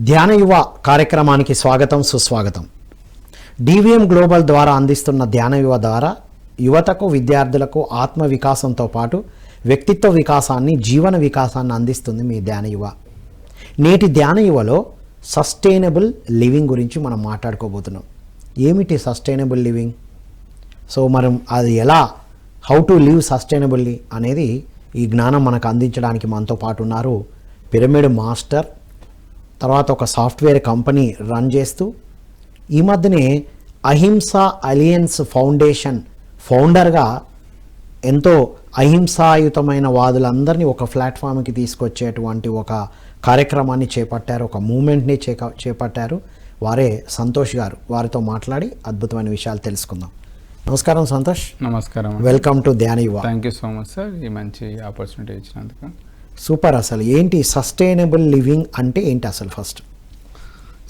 ధ్యాన యువ కార్యక్రమానికి స్వాగతం సుస్వాగతం. డివిఎం గ్లోబల్ ద్వారా అందిస్తున్న ధ్యాన యువ ద్వారా యువతకు విద్యార్థులకు ఆత్మ వికాసంతో పాటు వ్యక్తిత్వ వికాసాన్ని జీవన వికాసాన్ని అందిస్తుంది మీ ధ్యాన యువ. నేటి ధ్యాన యువలో సస్టైనబుల్ లివింగ్ గురించి మనం మాట్లాడుకోబోతున్నాం. ఏమిటి సస్టైనబుల్ లివింగ్? సో మనం అది ఎలా హౌ టు లివ్ సస్టైనబుల్లీ అనేది ఈ జ్ఞానం మనకు అందించడానికి మనతో పాటు ఉన్నారు పిరమిడ్ మాస్టర్, తర్వాత ఒక సాఫ్ట్వేర్ కంపెనీ రన్ చేస్తూ ఈ మధ్యనే అహింస అలియన్స్ ఫౌండేషన్ ఫౌండర్గా ఎంతో అహింసాయుతమైన వాదులందరినీ ఒక ప్లాట్ఫామ్కి తీసుకొచ్చేటువంటి ఒక కార్యక్రమాన్ని చేపట్టారు, ఒక మూమెంట్ని చేపట్టారు. వారే సంతోష్ గారు. వారితో మాట్లాడి అద్భుతమైన విషయాలు తెలుసుకుందాం. నమస్కారం సంతోష్. నమస్కారం. వెల్కమ్ టు ధ్యాన యువ. Thank you so much sir, ఈ మంచి ఆపర్చునిటీ ఇచ్చినందుకు. సూపర్. అసలు ఏంటి సస్టైనబుల్ లివింగ్ అంటే ఏంటి అసలు? ఫస్ట్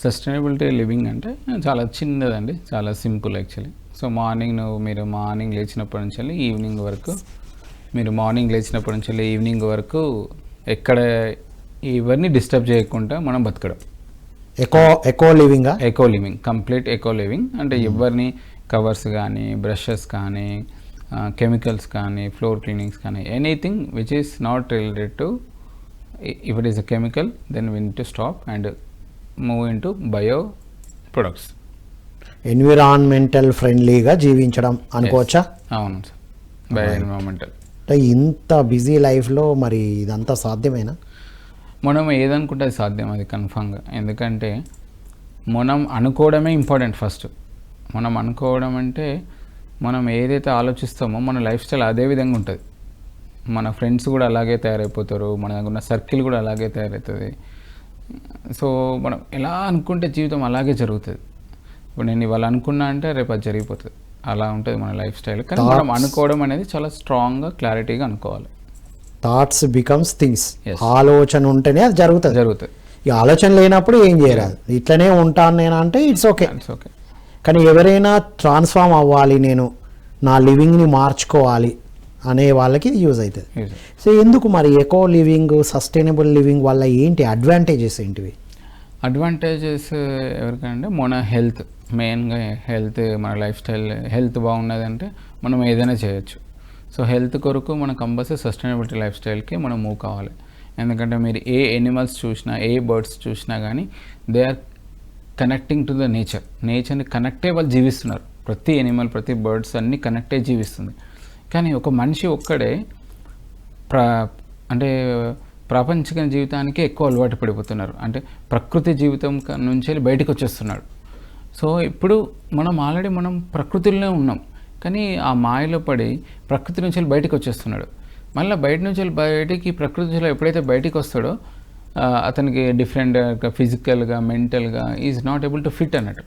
సస్టైనబిలిటీ లివింగ్ అంటే చాలా చిన్నదండి, చాలా సింపుల్ యాక్చువల్లీ. సో మీరు మార్నింగ్ లేచినప్పటి నుంచి వెళ్ళి ఈవినింగ్ వరకు, ఈవినింగ్ వరకు ఎక్కడ ఇవన్నీ డిస్టర్బ్ చేయకుండా మనం బతకడం. Eco living, complete eco living అంటే ఎవరిని కవర్స్ కానీ, బ్రషెస్ కానీ, కెమికల్స్ కానీ, ఫ్లోర్ క్లీనింగ్స్ కానీ, anything which is not related to, if it is a chemical then we need to stop and move in to bio products. Environmental ఫ్రెండ్లీగా జీవించడం అనుకోవచ్చా? అవును సార్, బయో ఎన్విరాన్మెంటల్. అంటే ఇంత బిజీ లైఫ్లో మరి ఇదంతా సాధ్యమేనా? మనం ఏదనుకుంటే అది సాధ్యం, అది కన్ఫామ్గా. ఎందుకంటే మనం అనుకోవడమే ఇంపార్టెంట్. ఫస్ట్ మనం అనుకోవడం అంటే మనం ఏదైతే ఆలోచిస్తామో మన లైఫ్ స్టైల్ అదే విధంగా ఉంటుంది. మన ఫ్రెండ్స్ కూడా అలాగే తయారైపోతారు, మన దగ్గర ఉన్న సర్కిల్ కూడా అలాగే తయారవుతుంది. సో మనం ఎలా అనుకుంటే జీవితం అలాగే జరుగుతుంది. ఇప్పుడు నేను ఇవాళ అనుకున్నా అంటే రేపు అది జరిగిపోతుంది. అలా ఉంటుంది మన లైఫ్ స్టైల్. కానీ మనం అనుకోవడం అనేది చాలా స్ట్రాంగ్గా, క్లారిటీగా అనుకోవాలి. Thoughts becomes things. ఆలోచన ఉంటేనే అది జరుగుతుంది. ఈ ఆలోచన లేనప్పుడు ఏం చేయరాదు. ఇట్లనే ఉంటాను నేను అంటే ఇట్స్ ఓకే. కానీ ఎవరైనా ట్రాన్స్ఫార్మ్ అవ్వాలి, నేను నా లివింగ్ని మార్చుకోవాలి అనే వాళ్ళకి ఇది యూజ్ అవుతుంది. సో ఎందుకు మరి ఎకో లివింగ్, సస్టైనబుల్ లివింగ్ వల్ల ఏంటి అడ్వాంటేజెస్ ఏంటివి? అడ్వాంటేజెస్ ఎవరికంటే మన హెల్త్, మెయిన్గా హెల్త్, మన లైఫ్ స్టైల్ హెల్త్ బాగున్నదంటే మనం ఏదైనా చేయొచ్చు. సో హెల్త్ కొరకు మనం కంపల్సరీ సస్టైనబిలిటీ లైఫ్ స్టైల్కి మనం మూవ్ కావాలి. ఎందుకంటే మీరు ఏ ఎనిమల్స్ చూసినా, ఏ బర్డ్స్ చూసినా కానీ they are connecting to the నేచర్ని కనెక్టే వాళ్ళు జీవిస్తున్నారు. ప్రతి ఎనిమల్, ప్రతి బర్డ్స్ అన్నీ కనెక్టే జీవిస్తుంది. కానీ ఒక మనిషి ఒక్కడే అంటే ప్రాపంచిక జీవితానికి ఎక్కువ అలవాటు పడిపోతున్నారు. అంటే ప్రకృతి జీవితం నుంచి బయటకు వచ్చేస్తున్నాడు. సో ఇప్పుడు మనం ఆల్రెడీ ప్రకృతిలోనే ఉన్నాం, కానీ ఆ మాయలో పడి ప్రకృతి నుంచి బయటకు వచ్చేస్తున్నాడు. మళ్ళీ బయట నుంచి బయటికి ప్రకృతిలో ఎప్పుడైతే బయటికి వస్తాడో అతనికి డిఫరెంట్గా ఫిజికల్గా, మెంటల్గా is not able to fit అన్నట్టు.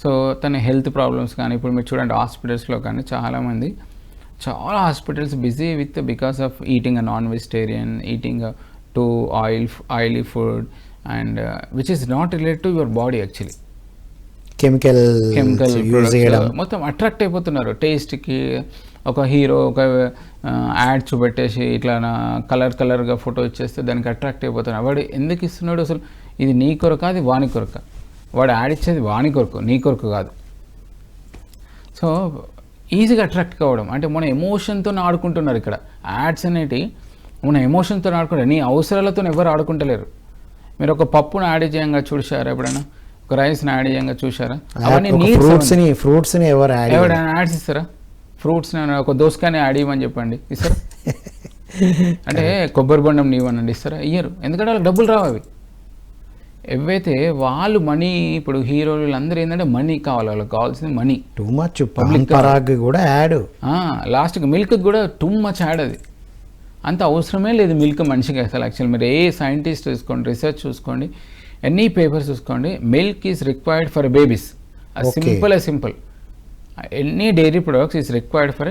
సో తన హెల్త్ ప్రాబ్లమ్స్ కానీ, ఇప్పుడు మీరు చూడండి హాస్పిటల్స్లో కానీ చాలా hospitals busy with because of eating a non vegetarian, eating two oily food and which is not related to your body. Actually chemical మొత్తం అట్రాక్ట్ అయిపోతున్నారు టేస్ట్కి. ఒక హీరో ఒక యాడ్ చూపెట్టేసి ఇట్లా కలర్గా ఫోటో ఇచ్చేస్తే దానికి అట్రాక్ట్ అయిపోతున్నాడు. వాడు ఎందుకు ఇస్తున్నాడు అసలు? ఇది నీ కొరక, అది వాని కొరక? వాడు యాడ్ ఇచ్చేది వాని కొరకు, నీ కొరకు కాదు. సో ఈజీగా అట్రాక్ట్ కావడం అంటే మన ఎమోషన్తో ఆడుకుంటున్నారు ఇక్కడ. యాడ్స్ అనేటివి మన ఎమోషన్తో ఆడుకుంటారు, నీ అవసరాలతో ఎవరు ఆడుకుంటలేరు. మీరు ఒక పప్పును యాడ్ చేయంగా చూసారా ఎప్పుడైనా? ఒక రైస్ని యాడ్ చేయంగా చూసారా? అవన్నీ ఫ్రూట్స్ని ఎవరైనా యాడ్స్ ఇస్తారా? ఫ్రూట్స్ ఒక దోసకాయని యాడ్ ఇవ్వమని చెప్పండి, ఇస్తారా? అంటే కొబ్బరి బొండం నీవనండి, ఇస్తారా? ఇయ్యరు. ఎందుకంటే వాళ్ళకి డబ్బులు రావు. అవి ఏవైతే వాళ్ళు మనీ, ఇప్పుడు హీరోలు అందరూ ఏంటంటే మనీ కావాలి, వాళ్ళకి కావాల్సింది మనీ. టూ మచ్ పబ్లిక్ కూడా యాడ్. లాస్ట్కి మిల్క్ కూడా టూ మచ్ యాడ్. అది అంత అవసరమే లేదు మిల్క్ మనిషికి అసలు. యాక్చువల్ మీరు ఏ సైంటిస్ట్ చూసుకోండి, రీసెర్చ్ చూసుకోండి, ఎనీ పేపర్స్ చూసుకోండి, milk is required for babies. Simple. Any dairy products is required for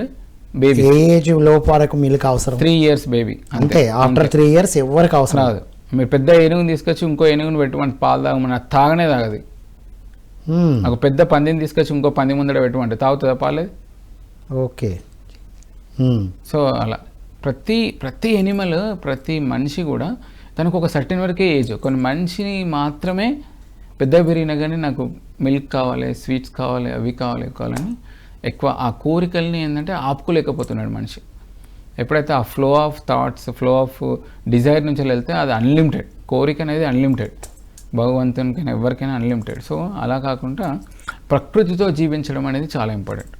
baby. Age లోపు వరకు మిల్క్ అవసరం. 3 years బేబీ అంతే. ఆఫ్టర్ 3 years ఎవరికి అవసరం రాదు. మీరు పెద్ద ఏనుగుని తీసుకొచ్చి ఇంకో ఏనుగుని పెట్టుకోండి పాలు తాగమని, అది తాగనే తాగదు. ఒక పెద్ద పందిని తీసుకొచ్చి ఇంకో పంది ముందర పెట్టుకోండి, తాగుతుందా పాలేదు? ఓకే. సో అలా ప్రతి ఎనిమల్, ప్రతి మనిషి కూడా తనకు ఒక సర్టెన్ వరకే ఏజ్. కొన్ని మనిషిని మాత్రమే పెద్ద పెరిగినా కానీ నాకు మిల్క్ కావాలి, స్వీట్స్ కావాలి, అవి కావాలని ఎక్కువ ఆ కోరికల్ని ఏంటంటే ఆపుకోలేకపోతున్నాడు మనిషి. ఎప్పుడైతే ఆ flow of thoughts, flow of desire నుంచి వెళ్తే అది అన్లిమిటెడ్. కోరిక అనేది అన్లిమిటెడ్, భగవంతునికైనా ఎవరికైనా అన్లిమిటెడ్. సో అలా కాకుండా ప్రకృతితో జీవించడం అనేది చాలా ఇంపార్టెంట్.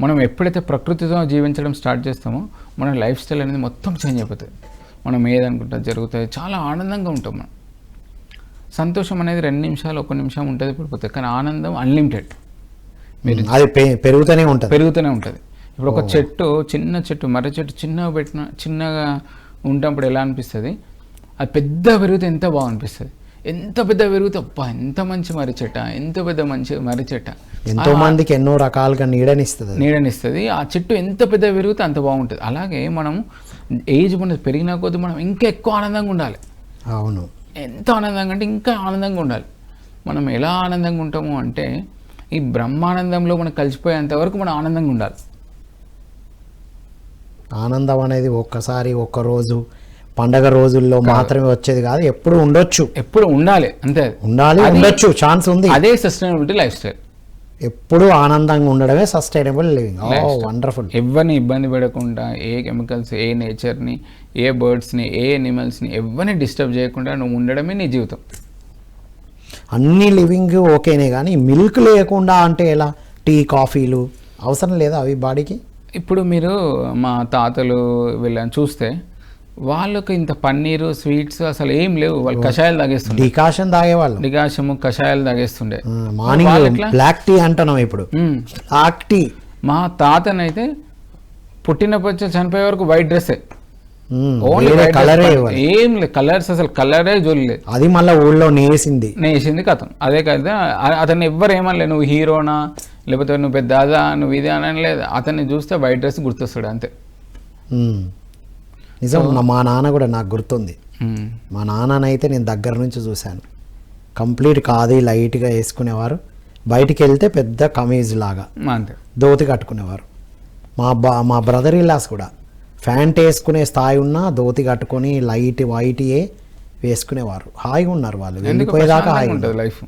మనం ఎప్పుడైతే ప్రకృతితో జీవించడం స్టార్ట్ చేస్తామో మన లైఫ్ స్టైల్ అనేది మొత్తం చేంజ్ అయిపోతుంది. మనం ఏదనుకుంటా జరుగుతుంది, చాలా ఆనందంగా ఉంటాం. మనం సంతోషం అనేది 2 నిమిషాలు 1 నిమిషం ఉంటుంది, పడిపోతుంది. కానీ ఆనందం అన్లిమిటెడ్, మీరు అది పెరుగుతూనే ఉంటుంది. ఇప్పుడు ఒక చెట్టు, చిన్న చెట్టు, మర్రి చెట్టు చిన్నగా ఉన్నప్పుడు ఎలా అనిపిస్తుంది, అది పెద్ద పెరిగితే ఎంత బాగా అనిపిస్తుంది. ఎంత పెద్ద పెరిగితే అబ్బా ఎంత మంచి మర్రి చెట్ట, ఎంత పెద్ద మంచి మర్రి చెట్ట, ఎంతో మందికి ఎన్నో రకాలుగా నీడనిస్తుంది. ఆ చెట్టు ఎంత పెద్ద పెరిగితే అంత బాగుంటుంది. అలాగే మనం ఏజ్ మన పెరిగిన కొద్దీ మనం ఇంకా ఎక్కువ ఆనందంగా ఉండాలి. అవును, ఎంత ఆనందంగా అంటే ఇంకా ఆనందంగా ఉండాలి. మనం ఎలా ఆనందంగా ఉంటాము అంటే ఈ బ్రహ్మానందంలో మనం కలిసిపోయేంత వరకు మనం ఆనందంగా ఉండాలి. ఆనందం అనేది ఒక్క రోజు పండగ రోజుల్లో మాత్రమే వచ్చేది కాదు, ఎప్పుడు ఉండొచ్చు, ఎప్పుడు ఉండాలి, అంతే ఉండొచ్చు, ఛాన్స్ ఉంది. అదే సస్టైనబిలిటీ లైఫ్ స్టైల్. ఎప్పుడు ఆనందంగా ఉండడమే సస్టైనబుల్ లివింగ్. వండర్ఫుల్. ఎవరిని ఇబ్బంది పడకుండా, ఏ కెమికల్స్, ఏ నేచర్ని, ఏ బర్డ్స్ని, ఏ ఎనిమల్స్ని ఎవరిని డిస్టర్బ్ చేయకుండా నువ్వు ఉండడమే నీ జీవితం. అన్ని లివింగ్ ఓకేనే, కానీ మిల్క్ లేకుండా అంటే ఎలా? టీ, కాఫీలు అవసరం లేదా అవి బాడీకి? ఇప్పుడు మీరు మా తాతలు వీళ్ళని చూస్తే వాళ్ళకి ఇంత పన్నీరు, స్వీట్స్ అసలు ఏం లేవు. వాళ్ళు కషాయాలు తాగేస్తుండే, డికాషము కషాయాలు తాగేస్తుండే. మార్నింగ్ బ్లాక్ టీ అంటున్నాం, ఇప్పుడు బ్లాక్ టీ. మా తాతనైతే పుట్టినప్పటి చనిపోయే వరకు వైట్ డ్రెస్సే, ఏం లేదు కలర్స్, అసలు కలరే చూడలేదు. అది మళ్ళీ ఊళ్ళో నేసింది కథం. అదే కదా, అతన్ని ఎవ్వరు ఏమనలేదు నువ్వు హీరోనా, లేకపోతే నువ్వు పెద్ద అదా, నువ్వు ఇది అని లేదు. అతన్ని చూస్తే వైట్ డ్రెస్ గుర్తొస్తాడు అంతే. నిజం, మా నాన్న కూడా నాకు గుర్తుంది. మా నాన్ననైతే నేను దగ్గర నుంచి చూశాను. కంప్లీట్ ఖాదీ లైట్గా వేసుకునేవారు, బయటికి వెళ్తే పెద్ద కమీజ్ లాగా ధోతి కట్టుకునేవారు. మా బ్రదర్ ఇల్లాస్ కూడా ప్యాంట్ వేసుకునే స్థాయి ఉన్నా ధోతి కట్టుకొని లైట్ వైట్యే వేసుకునేవారు. హాయిగా ఉన్నారు వాళ్ళు, వెళ్ళిపోయేదాకా హాయిగా ఉంటుంది లైఫ్.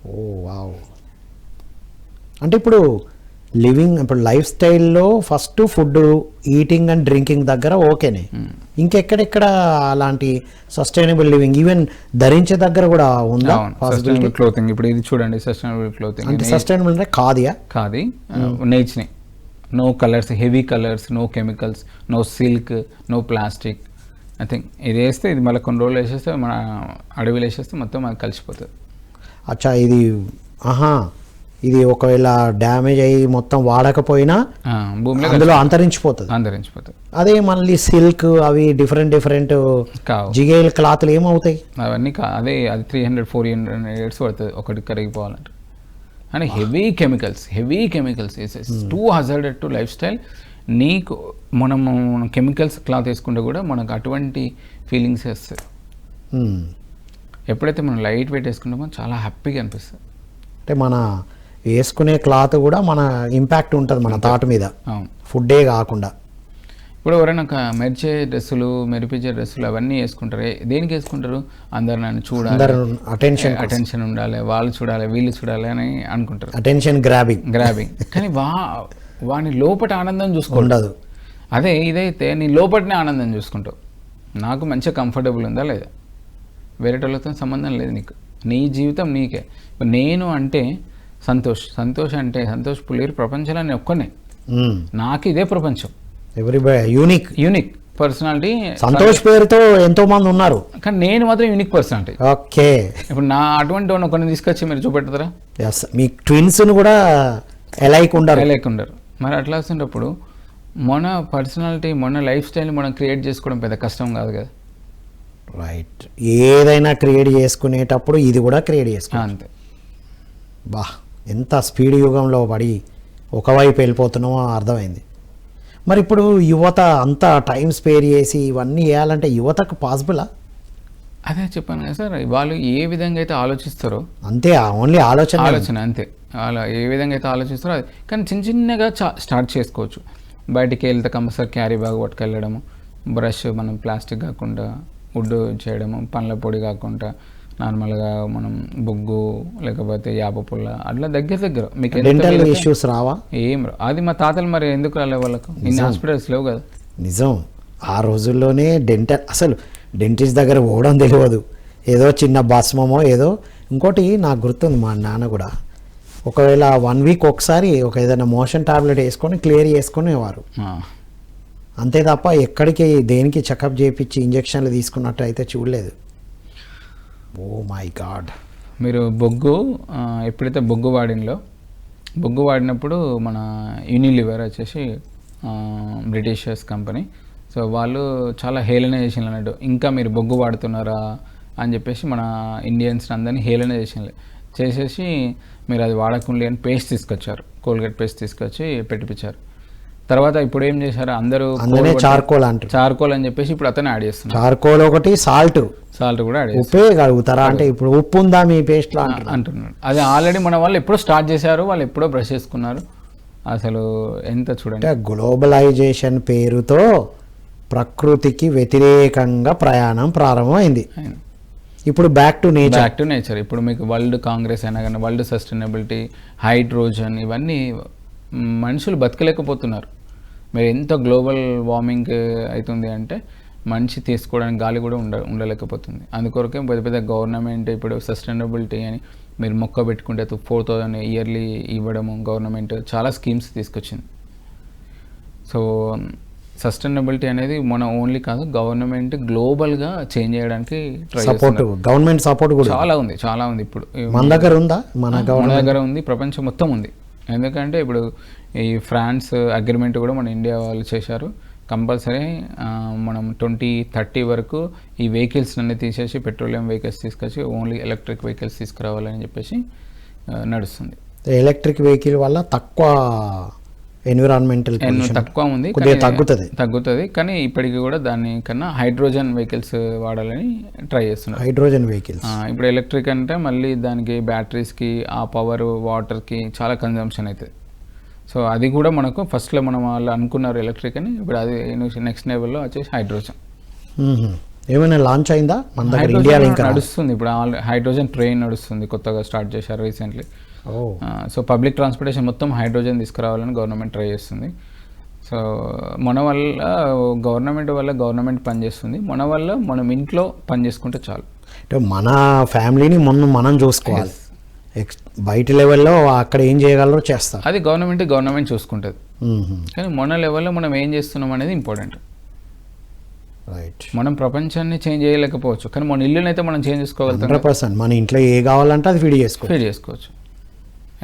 ఓ వావ్. అంటే ఇప్పుడు లైఫ్ స్టైల్లో first food, eating and drinking దగ్గర ఓకేనే, ఇంకెక్కడెక్కడ అలాంటి సస్టైనబుల్ లివింగ్ ఈవెన్ ధరించే దగ్గర కూడా ఉందా? Sustainable clothing. ఇప్పుడు ఇది చూడండి, సస్టైనబుల్ క్లోతింగ్ అంటే సస్టైనబుల్ అంటే ఖాదీ నేచర్ని, no colours, heavy colours, no chemicals, no silk, no plastic. I think ఇది వేస్తే, ఇది మళ్ళీ కొన్ని రోజులు వేసేస్తే, మన అడవిలో వేసేస్తే మొత్తం అది కలిసిపోతుంది. అచ్చా, ఇది ఒకవేళ డ్యామేజ్ అయ్యి మొత్తం వాడకపోయినా భూమిలో అందులో అంతరించిపోతుంది. అదే మళ్ళీ సిల్క్ అవి డిఫరెంట్ జిగేల్ క్లాత్లు ఏమవుతాయి అవన్నీ? అది 300-400 years పడుతుంది ఒకటి కరిగిపోవాలంటే. అంటే heavy chemicals too hazarded to life style. నీకు మనం కెమికల్స్ క్లాత్ వేసుకుంటే కూడా మనకు అటువంటి ఫీలింగ్స్ వస్తాయి. ఎప్పుడైతే మనం లైట్ వెయిట్ వేసుకుంటామో చాలా హ్యాపీగా అనిపిస్తుంది. అంటే మన వేసుకునే క్లాత్ కూడా మన ఇంపాక్ట్ ఉంటుంది మన థాట్ మీద, ఫుడ్డే కాకుండా. ఇప్పుడు ఎవరైనా మెరిపించే డ్రెస్సులు అవన్నీ వేసుకుంటారు. దేనికి వేసుకుంటారు? అందరు నన్ను చూడాలి, అటెన్షన్ ఉండాలి, వాళ్ళు చూడాలి, వీళ్ళు చూడాలి అని అనుకుంటారు. Attention grabbing. కానీ వాని లోపట ఆనందం చూసుకుంటాదు. అదే ఇదైతే నీ లోపటనే ఆనందం చూసుకుంటావు. నాకు మంచిగా కంఫర్టబుల్ ఉందా లేదా, వేరే వాళ్ళతో సంబంధం లేదు నీకు, నీ జీవితం నీకే. నేను అంటే సంతోష్ అంటే సంతోష్ పుల్లేరు ప్రపంచంలో నేను ఒక్కనే, నాకు ఇదే ప్రపంచం. Unique personality. సంతోష్ పేరుతో ఎంతో మంది ఉన్నారు, కానీ నేను మాత్రం యూనిక్ పర్సనాలిటీ. ఓకే, ఇప్పుడు నా అటువంటి ఒకరిని తీసుకొచ్చి మీరు చూపెడతారా? మీ ట్విన్స్ కూడా ఎలైక్ ఉండరు. మరి అట్లా వస్తున్నప్పుడు మన పర్సనాలిటీ, మన లైఫ్ స్టైల్ మనం క్రియేట్ చేసుకోవడం పెద్ద కష్టం కాదు కదా. రైట్, ఏదైనా క్రియేట్ చేసుకునేటప్పుడు ఇది కూడా క్రియేట్ చేసుకో. అంతే. ఎంత స్పీడ్ యుగంలో పడి ఒకవైపు వెళ్ళిపోతున్నామో అర్థమైంది. మరి ఇప్పుడు యువత అంతా టైం స్పేర్ చేసి ఇవన్నీ చేయాలంటే యువతకు పాసిబులా? అదే చెప్పాను కదా సార్, వాళ్ళు ఏ విధంగా అయితే ఆలోచిస్తారో అంతే, ఓన్లీ ఆలోచన అంతే. అలా ఏ విధంగా అయితే ఆలోచిస్తారో అది. కానీ చిన్నగా స్టార్ట్ చేసుకోవచ్చు. బయటికి వెళ్తే కంపల్సరీ క్యారీ బ్యాగ్ పట్టుకెళ్ళడము, బ్రష్ మనం ప్లాస్టిక్ కాకుండా వుడ్ చేయడము, పండ్ల పొడి కాకుండా నార్మల్గా మనం బొగ్గు లేకపోతే యాప పుల్ల అట్లా దగ్గర మీకు ఎంత డెంటల్ వీలైతే ఇష్యూస్ రావా? ఏం రావు. అది మా తాతలు మరి ఎందుకు రాలే వాళ్ళకు, ఇన్ని హాస్పిటల్స్ లేవు కదా. నిజం, ఆ రోజుల్లోనే డెంటల్ అసలు డెంటిస్ట్ దగ్గర పోవడం తెలియదు, ఏదో చిన్న భస్మమో ఏదో. ఇంకోటి నాకు గుర్తుంది, మా నాన్న కూడా ఒకవేళ 1 వీక్ ఒకసారి ఒక ఏదైనా మోషన్ టాబ్లెట్ వేసుకొని క్లియర్ చేసుకునేవారు. అంతే తప్ప ఎక్కడికి దేనికి చెకప్ చేయించి ఇంజక్షన్లు తీసుకున్నట్టు అయితే చూడలేదు. Oh my God. మీరు బొగ్గు ఎప్పుడైతే బొగ్గు వాడినప్పుడు మన యూనిలివర్ వచ్చేసి బ్రిటిషర్స్ కంపెనీ, సో వాళ్ళు చాలా హేళన చేసిన అన్నట్టు, ఇంకా మీరు బొగ్గు వాడుతున్నారా అని చెప్పేసి మన ఇండియన్స్ అందరినీ హేళన చేసేసి మీరు అది వాడకుండా అని పేస్ట్ తీసుకొచ్చారు, కోల్గేట్ పేస్ట్ తీసుకొచ్చి పెట్టిపించారు. తర్వాత ఇప్పుడు ఏం చేశారు అందరూ చార్కోల్ అంటారు, చార్కోల్ అని చెప్పేసి ఇప్పుడు అతనే యాడ్ చేస్తున్నారు. చార్కోల్ ఒకటి, సాల్ట్ కూడా యాడ్ చేస్తారు. ఉప్పే కడుగుతారా అంటే ఇప్పుడు ఉప్పు ఉందా మీ పేస్ట్ లో అంటున్నాడు. అది ఆల్రెడీ మన వాళ్ళు ఎప్పుడో స్టార్ట్ చేశారు, వాళ్ళు ఎప్పుడో బ్రష్ చేసుకున్నారు. అసలు ఎంత చూడండి, గ్లోబలైజేషన్ పేరుతో ప్రకృతికి వ్యతిరేకంగా ప్రయాణం ప్రారంభమైంది. ఇప్పుడు బ్యాక్ టు నేచర్. ఇప్పుడు మీకు వరల్డ్ కాంగ్రెస్ అయినా కానీ, వరల్డ్ సస్టైనబిలిటీ, హైడ్రోజన్, ఇవన్నీ మనుషులు బతకలేకపోతున్నారు. మీరు ఎంత గ్లోబల్ వార్మింగ్ అవుతుంది అంటే మనిషి తీసుకోవడానికి గాలి కూడా ఉండలేకపోతుంది. అందుకొరకే పెద్ద గవర్నమెంట్ ఇప్పుడు సస్టైనబిలిటీ అని మీరు మొక్క పెట్టుకుంటే 4,000 ఇయర్లీ ఇవ్వడము, గవర్నమెంట్ చాలా స్కీమ్స్ తీసుకొచ్చింది. సో సస్టైనబిలిటీ అనేది మన ఓన్లీ కాదు, గవర్నమెంట్ గ్లోబల్గా చేంజ్ చేయడానికి గవర్నమెంట్ సపోర్ట్ కూడా చాలా ఉంది. ఇప్పుడు మన దగ్గర ఉందా? మన దగ్గర ఉంది, ప్రపంచం మొత్తం ఉంది. ఎందుకంటే ఇప్పుడు ఈ ఫ్రాన్స్ అగ్రిమెంట్ కూడా మన ఇండియా వాళ్ళు చేశారు. కంపల్సరీ మనం 2030 వరకు ఈ వెహికల్స్ అన్ని తీసేసి పెట్రోలియం వెహికల్స్ తీసుకొచ్చి ఓన్లీ ఎలక్ట్రిక్ వెహికల్స్ తీసుకురావాలని చెప్పేసి నడుస్తుంది. ఎలక్ట్రిక్ వెహికల్ వల్ల తక్కువ ఎన్విరాన్మెంటల్ తక్కువ ఉంది, తగ్గుతుంది. కానీ ఇప్పటికి కూడా దానికన్నా హైడ్రోజన్ వెహికల్స్ వాడాలని ట్రై చేస్తున్నారు. హైడ్రోజన్ వెహికల్స్ ఇప్పుడు ఎలక్ట్రిక్ అంటే మళ్ళీ దానికి బ్యాటరీస్కి, ఆ పవర్ వాటర్కి చాలా కన్జంప్షన్ అవుతుంది. సో అది కూడా మనకు ఫస్ట్లో మనం వాళ్ళు అనుకున్నారు ఎలక్ట్రిక్ అని, ఇప్పుడు అది నెక్స్ట్ లెవెల్లో వచ్చేసి హైడ్రోజన్. ఏమైనా లాంచ్ అయిందా మన దగ్గర? ఇండియాలో నడుస్తుంది ఇప్పుడు, హైడ్రోజన్ ట్రైన్ నడుస్తుంది, కొత్తగా స్టార్ట్ చేశారు రీసెంట్లీ. సో పబ్లిక్ ట్రాన్స్పోర్టేషన్ మొత్తం హైడ్రోజన్ తీసుకురావాలని గవర్నమెంట్ ట్రై చేస్తుంది. సో మన వల్ల గవర్నమెంట్ పనిచేస్తుంది, మన వల్ల మనం ఇంట్లో పని చేసుకుంటే చాలు. అంటే మన ఫ్యామిలీని మనం చూసుకోవాలి. బయట లెవెల్లో అక్కడ ఏం చేయగలరో చేస్తారు, అది గవర్నమెంట్ చూసుకుంటుంది. కానీ మన లెవెల్లో మనం ఏం చేస్తున్నాం అనేది ఇంపార్టెంట్. రైట్. మనం ప్రపంచాన్ని చేంజ్ చేయలేకపోవచ్చు, కానీ మన ఇల్లునైతే మనం చేంజ్ చేసుకోగలుగుతాం. 100%. మన ఇంట్లో ఏ కావాలంటే అది ఫీడ్ చేసుకోవచ్చు.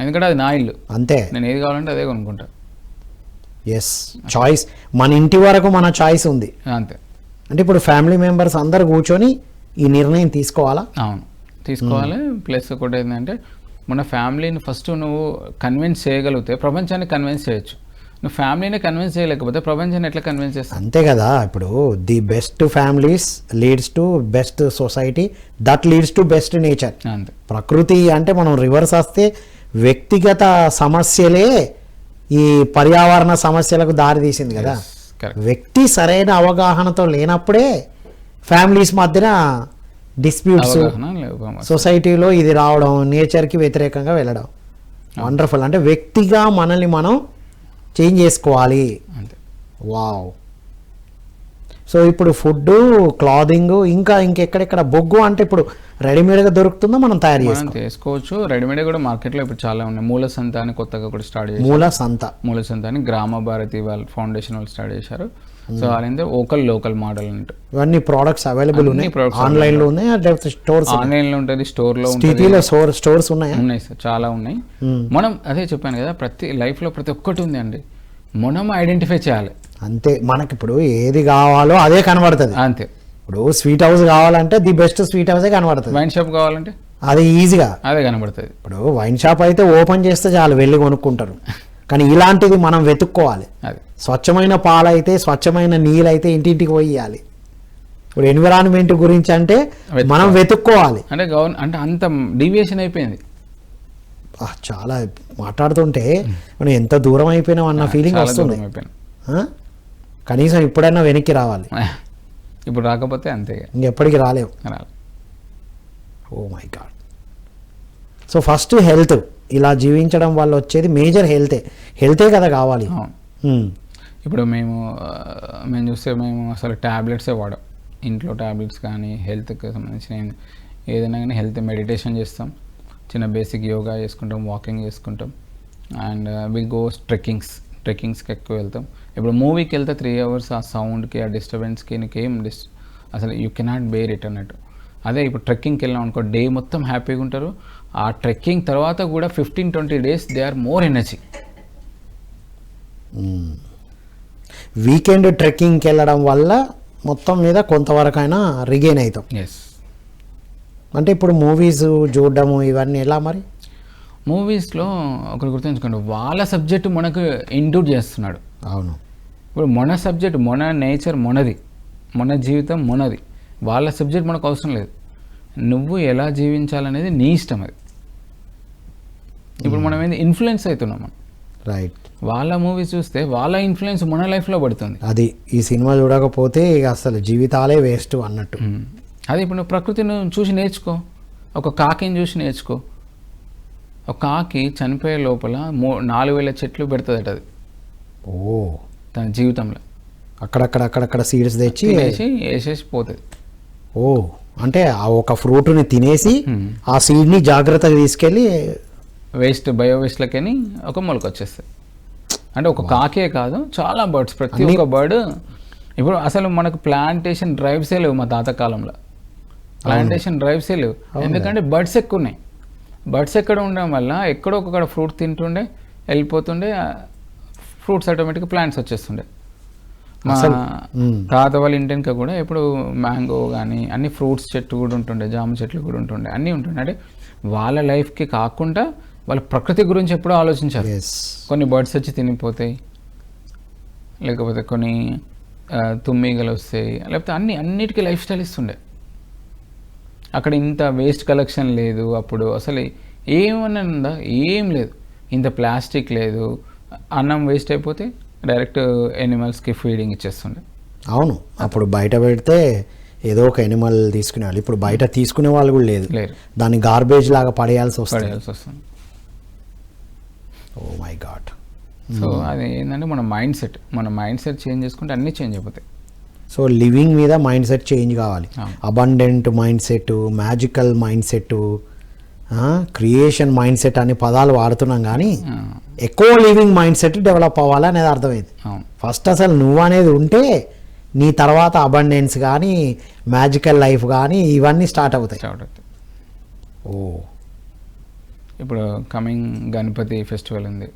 ఎందుకంటే అది నా ఇల్లు, అంతే. నేను ఏది కావాలంటే అదే కొనుక్కుంటా. Yes, choice. మన ఇంటి వరకు మన చాయిస్ ఉంది, అంతే. అంటే ఇప్పుడు ఫ్యామిలీ మెంబర్స్ అందరు కూర్చొని ఈ నిర్ణయం తీసుకోవాలా? అవును, తీసుకోవాలి. ప్లస్ ఒకటి ఏంటంటే మన ఫ్యామిలీని ఫస్ట్ నువ్వు కన్విన్స్ చేయగలిగితే ప్రపంచాన్ని కన్విన్స్ చేయొచ్చు. నువ్వు ఫ్యామిలీని కన్విన్స్ చేయలేకపోతే ప్రపంచాన్ని ఎట్లా కన్విన్స్ చేస్తావు? అంతే కదా. ఇప్పుడు the best families leads to best society, that leads to best nature. అంతే. ప్రకృతి అంటే మనం రివర్స్ వస్తే వ్యక్తిగత సమస్యలే ఈ పర్యావరణ సమస్యలకు దారి తీసింది కదా. వ్యక్తి సరైన అవగాహనతో లేనప్పుడే ఫ్యామిలీస్ మధ్యన డిస్ప్యూట్స్, సొసైటీలో ఇది రావడం, నేచర్కి వ్యతిరేకంగా వెళ్ళడం. వండర్ఫుల్. అంటే వ్యక్తిగా మనల్ని మనం చేంజ్ చేసుకోవాలి. వావ్. సో ఇప్పుడు ఫుడ్, క్లాదింగ్, ఇంకా ఇంకెక్కడెక్కడ బొగ్గు అంటే ఇప్పుడు రెడీమేడ్గా దొరుకుతుందో మనం తయారు చేసుకోవచ్చు. రెడీమేడ్ కూడా మార్కెట్లో ఇప్పుడు చాలా ఉన్నాయి. మూల సంత అని కొత్తగా కూడా స్టార్ట్ చేశారు. మూల సంత అని గ్రామ భారతి వాళ్ళ ఫౌండేషన్ వాళ్ళు స్టార్ట్ చేశారు. సో అలాంటి లోకల్ మోడల్ అంటే ఇవన్నీ ప్రోడక్ట్స్ అవైలబుల్ ఉన్నాయి. ఆన్లైన్ లో ఉన్నాయి, స్టోర్స్ ఆన్లైన్ లో ఉంటుంది, స్టోర్ లో స్టోర్స్ ఉన్నాయి సార్, చాలా ఉన్నాయి. మనం అదే చెప్పాను కదా, ప్రతి లైఫ్ లో ప్రతి ఒక్కటి ఉంది అండి, మనం ఐడెంటిఫై చేయాలి. అంతే. మనకి ఇప్పుడు ఏది కావాలో అదే కనబడుతుంది. అంతే. ఇప్పుడు స్వీట్ హౌస్ కావాలంటే ది బెస్ట్ స్వీట్ హౌసే కనబడుతుంది. వైన్ షాప్ కావాలంటే అది ఈజీగా అదే కనబడుతుంది. ఇప్పుడు వైన్ షాప్ అయితే ఓపెన్ చేస్తే చాలు, వెళ్ళి కొనుక్కుంటారు. కానీ ఇలాంటిది మనం వెతుక్కోవాలి. స్వచ్ఛమైన పాలు అయితే, స్వచ్ఛమైన నీళ్ళు అయితే ఇంటింటికి పోయాలి. ఇప్పుడు ఎన్విరాన్మెంట్ గురించి అంటే మనం వెతుక్కోవాలి. అంటే అంత డీవియేషన్ అయిపోయింది. చాలా మాట్లాడుతుంటే మనం ఎంత దూరం అయిపోయినాం అన్న ఫీలింగ్ వస్తుంది. కనీసం ఇప్పుడైనా వెనక్కి రావాలి. ఇప్పుడు రాకపోతే అంతే ఇంకెప్పటికీ రాలేవు. రాలి. Oh my God. So first health, ఇలా జీవించడం వల్ల వచ్చేది మేజర్ హెల్తే కదా కావాలి. ఇప్పుడు మేము చూస్తే మేము అసలు ట్యాబ్లెట్సే వాడాం ఇంట్లో. ట్యాబ్లెట్స్ కానీ హెల్త్కి సంబంధించిన ఏదైనా కానీ హెల్త్ మెడిటేషన్ చేస్తాం, చిన్న బేసిక్ యోగా చేసుకుంటాం, వాకింగ్ చేసుకుంటాం, అండ్ విల్ గో ట్రెక్కింగ్స్కి ఎక్కువ వెళ్తాం. ఇప్పుడు మూవీకి వెళ్తే 3 hours ఆ సౌండ్కి ఆ డిస్టర్బెన్స్కి నీకేం అసలు యూ కెనాట్ బేర్ ఇట్ అన్నట్టు. అదే ఇప్పుడు ట్రెక్కింగ్కి వెళ్ళాం అనుకో, డే మొత్తం హ్యాపీగా ఉంటారు. ఆ ట్రెక్కింగ్ తర్వాత కూడా 15-20 days they are more energy. Weekend ట్రెక్కింగ్కి వెళ్ళడం వల్ల మొత్తం మీద కొంతవరకైనా రిగైన్ అవుతాం. ఎస్. అంటే ఇప్పుడు మూవీస్ చూడడము ఇవన్నీ ఎలా మరి? మూవీస్లో ఒకరు గుర్తుంచుకోండి, వాళ్ళ సబ్జెక్టు మనకు ఇంక్లూడ్ చేస్తున్నాడు. అవును. ఇప్పుడు మన సబ్జెక్ట్, మన నేచర్ మనది, మన జీవితం మనది. వాళ్ళ సబ్జెక్ట్ మనకు అవసరం లేదు. నువ్వు ఎలా జీవించాలనేది నీ ఇష్టం. అది ఇప్పుడు మనం ఏంది ఇన్ఫ్లుయెన్స్ అవుతున్నాం మనం. రైట్. వాళ్ళ మూవీస్ చూస్తే వాళ్ళ ఇన్ఫ్లుయెన్స్ మన లైఫ్లో పడుతుంది. అది ఈ సినిమా చూడకపోతే ఇక అసలు జీవితాలే వేస్ట్ అన్నట్టు. అది ఇప్పుడు నువ్వు ప్రకృతిని చూసి నేర్చుకో, ఒక కాకిని చూసి నేర్చుకో. ఒక కాకి చనిపోయే లోపల 4,000 చెట్లు పెడుతుందట అది. ఓ. తన జీవితంలో అక్కడక్కడ సీడ్స్ తెచ్చి వేసేసి పోతుంది. ఓ, అంటే ఆ ఒక ఫ్రూట్ని తినేసి ఆ సీడ్ని జాగ్రత్తగా తీసుకెళ్ళి బయో వేస్ట్లకని ఒక మొలక వచ్చేస్తుంది. అంటే ఒక కాకే కాదు, చాలా బర్డ్స్, ప్రతి ఒక్క బర్డ్. ఇప్పుడు అసలు మనకు ప్లాంటేషన్ డ్రైవ్సే లేవు మా తాత కాలంలో. ప్లాంటేషన్ డ్రైవ్సే లేవు, ఎందుకంటే బర్డ్స్ ఎక్కువ ఉన్నాయి. బర్డ్స్ ఎక్కడ ఉండడం వల్ల ఎక్కడో ఒకక్కడ ఫ్రూట్ తింటుండే, వెళ్ళిపోతుండే, ఫ్రూట్స్ ఆటోమేటిక్గా ప్లాంట్స్ వచ్చేస్తుండే. మా తాత వాళ్ళ ఇంటికి కూడా ఎప్పుడు మ్యాంగో కానీ అన్ని ఫ్రూట్స్ చెట్టు కూడా ఉంటుండే, జామ చెట్లు కూడా ఉంటుండే, అన్నీ ఉంటుండే. అంటే వాళ్ళ లైఫ్కి కాకుండా వాళ్ళ ప్రకృతి గురించి ఎప్పుడూ ఆలోచించారు. కొన్ని బర్డ్స్ వచ్చి తినిపోతాయి, లేకపోతే కొన్ని తుమ్మిగలు వస్తాయి, లేకపోతే అన్నిటికీ లైఫ్ స్టైల్ ఇస్తుండే. అక్కడ ఇంత వేస్ట్ కలెక్షన్ లేదు అప్పుడు. అసలు ఏమన్నా ఉందా? ఏం లేదు. ఇంత ప్లాస్టిక్ లేదు. అన్నం వేస్ట్ అయిపోతే డైరెక్ట్ ఎనిమల్స్కి ఫీడింగ్ ఇచ్చేస్తుండే. అవును. అప్పుడు బయట పెడితే ఏదో ఒక ఎనిమల్ తీసుకునేవాళ్ళు. ఇప్పుడు బయట తీసుకునే వాళ్ళు కూడా లేదు. దాన్ని గార్బేజ్ లాగా పడేయాల్సి వస్తుంది. ఓ మై గాడ్. సో అది ఏంటంటే మన మైండ్ సెట్ చేంజ్ చేసుకుంటే అన్నీ చేంజ్ అయిపోతాయి. సో లివింగ్ మీద మైండ్ సెట్ చేంజ్ కావాలి. Abundant mind set, magical mind set, creation mind set అనే పదాలు వాడుతున్నాం, కానీ ఎక్కువ లివింగ్ మైండ్ సెట్ డెవలప్ అవ్వాలి అనేది అర్థమైంది. ఫస్ట్ అసలు నువ్వు అనేది ఉంటే నీ తర్వాత అబండెన్స్ కానీ మ్యాజికల్ లైఫ్ కానీ ఇవన్నీ స్టార్ట్ అవుతాయి. ఓ. ఇప్పుడు కమింగ్ గణపతి ఫెస్టివల్ ఉంది.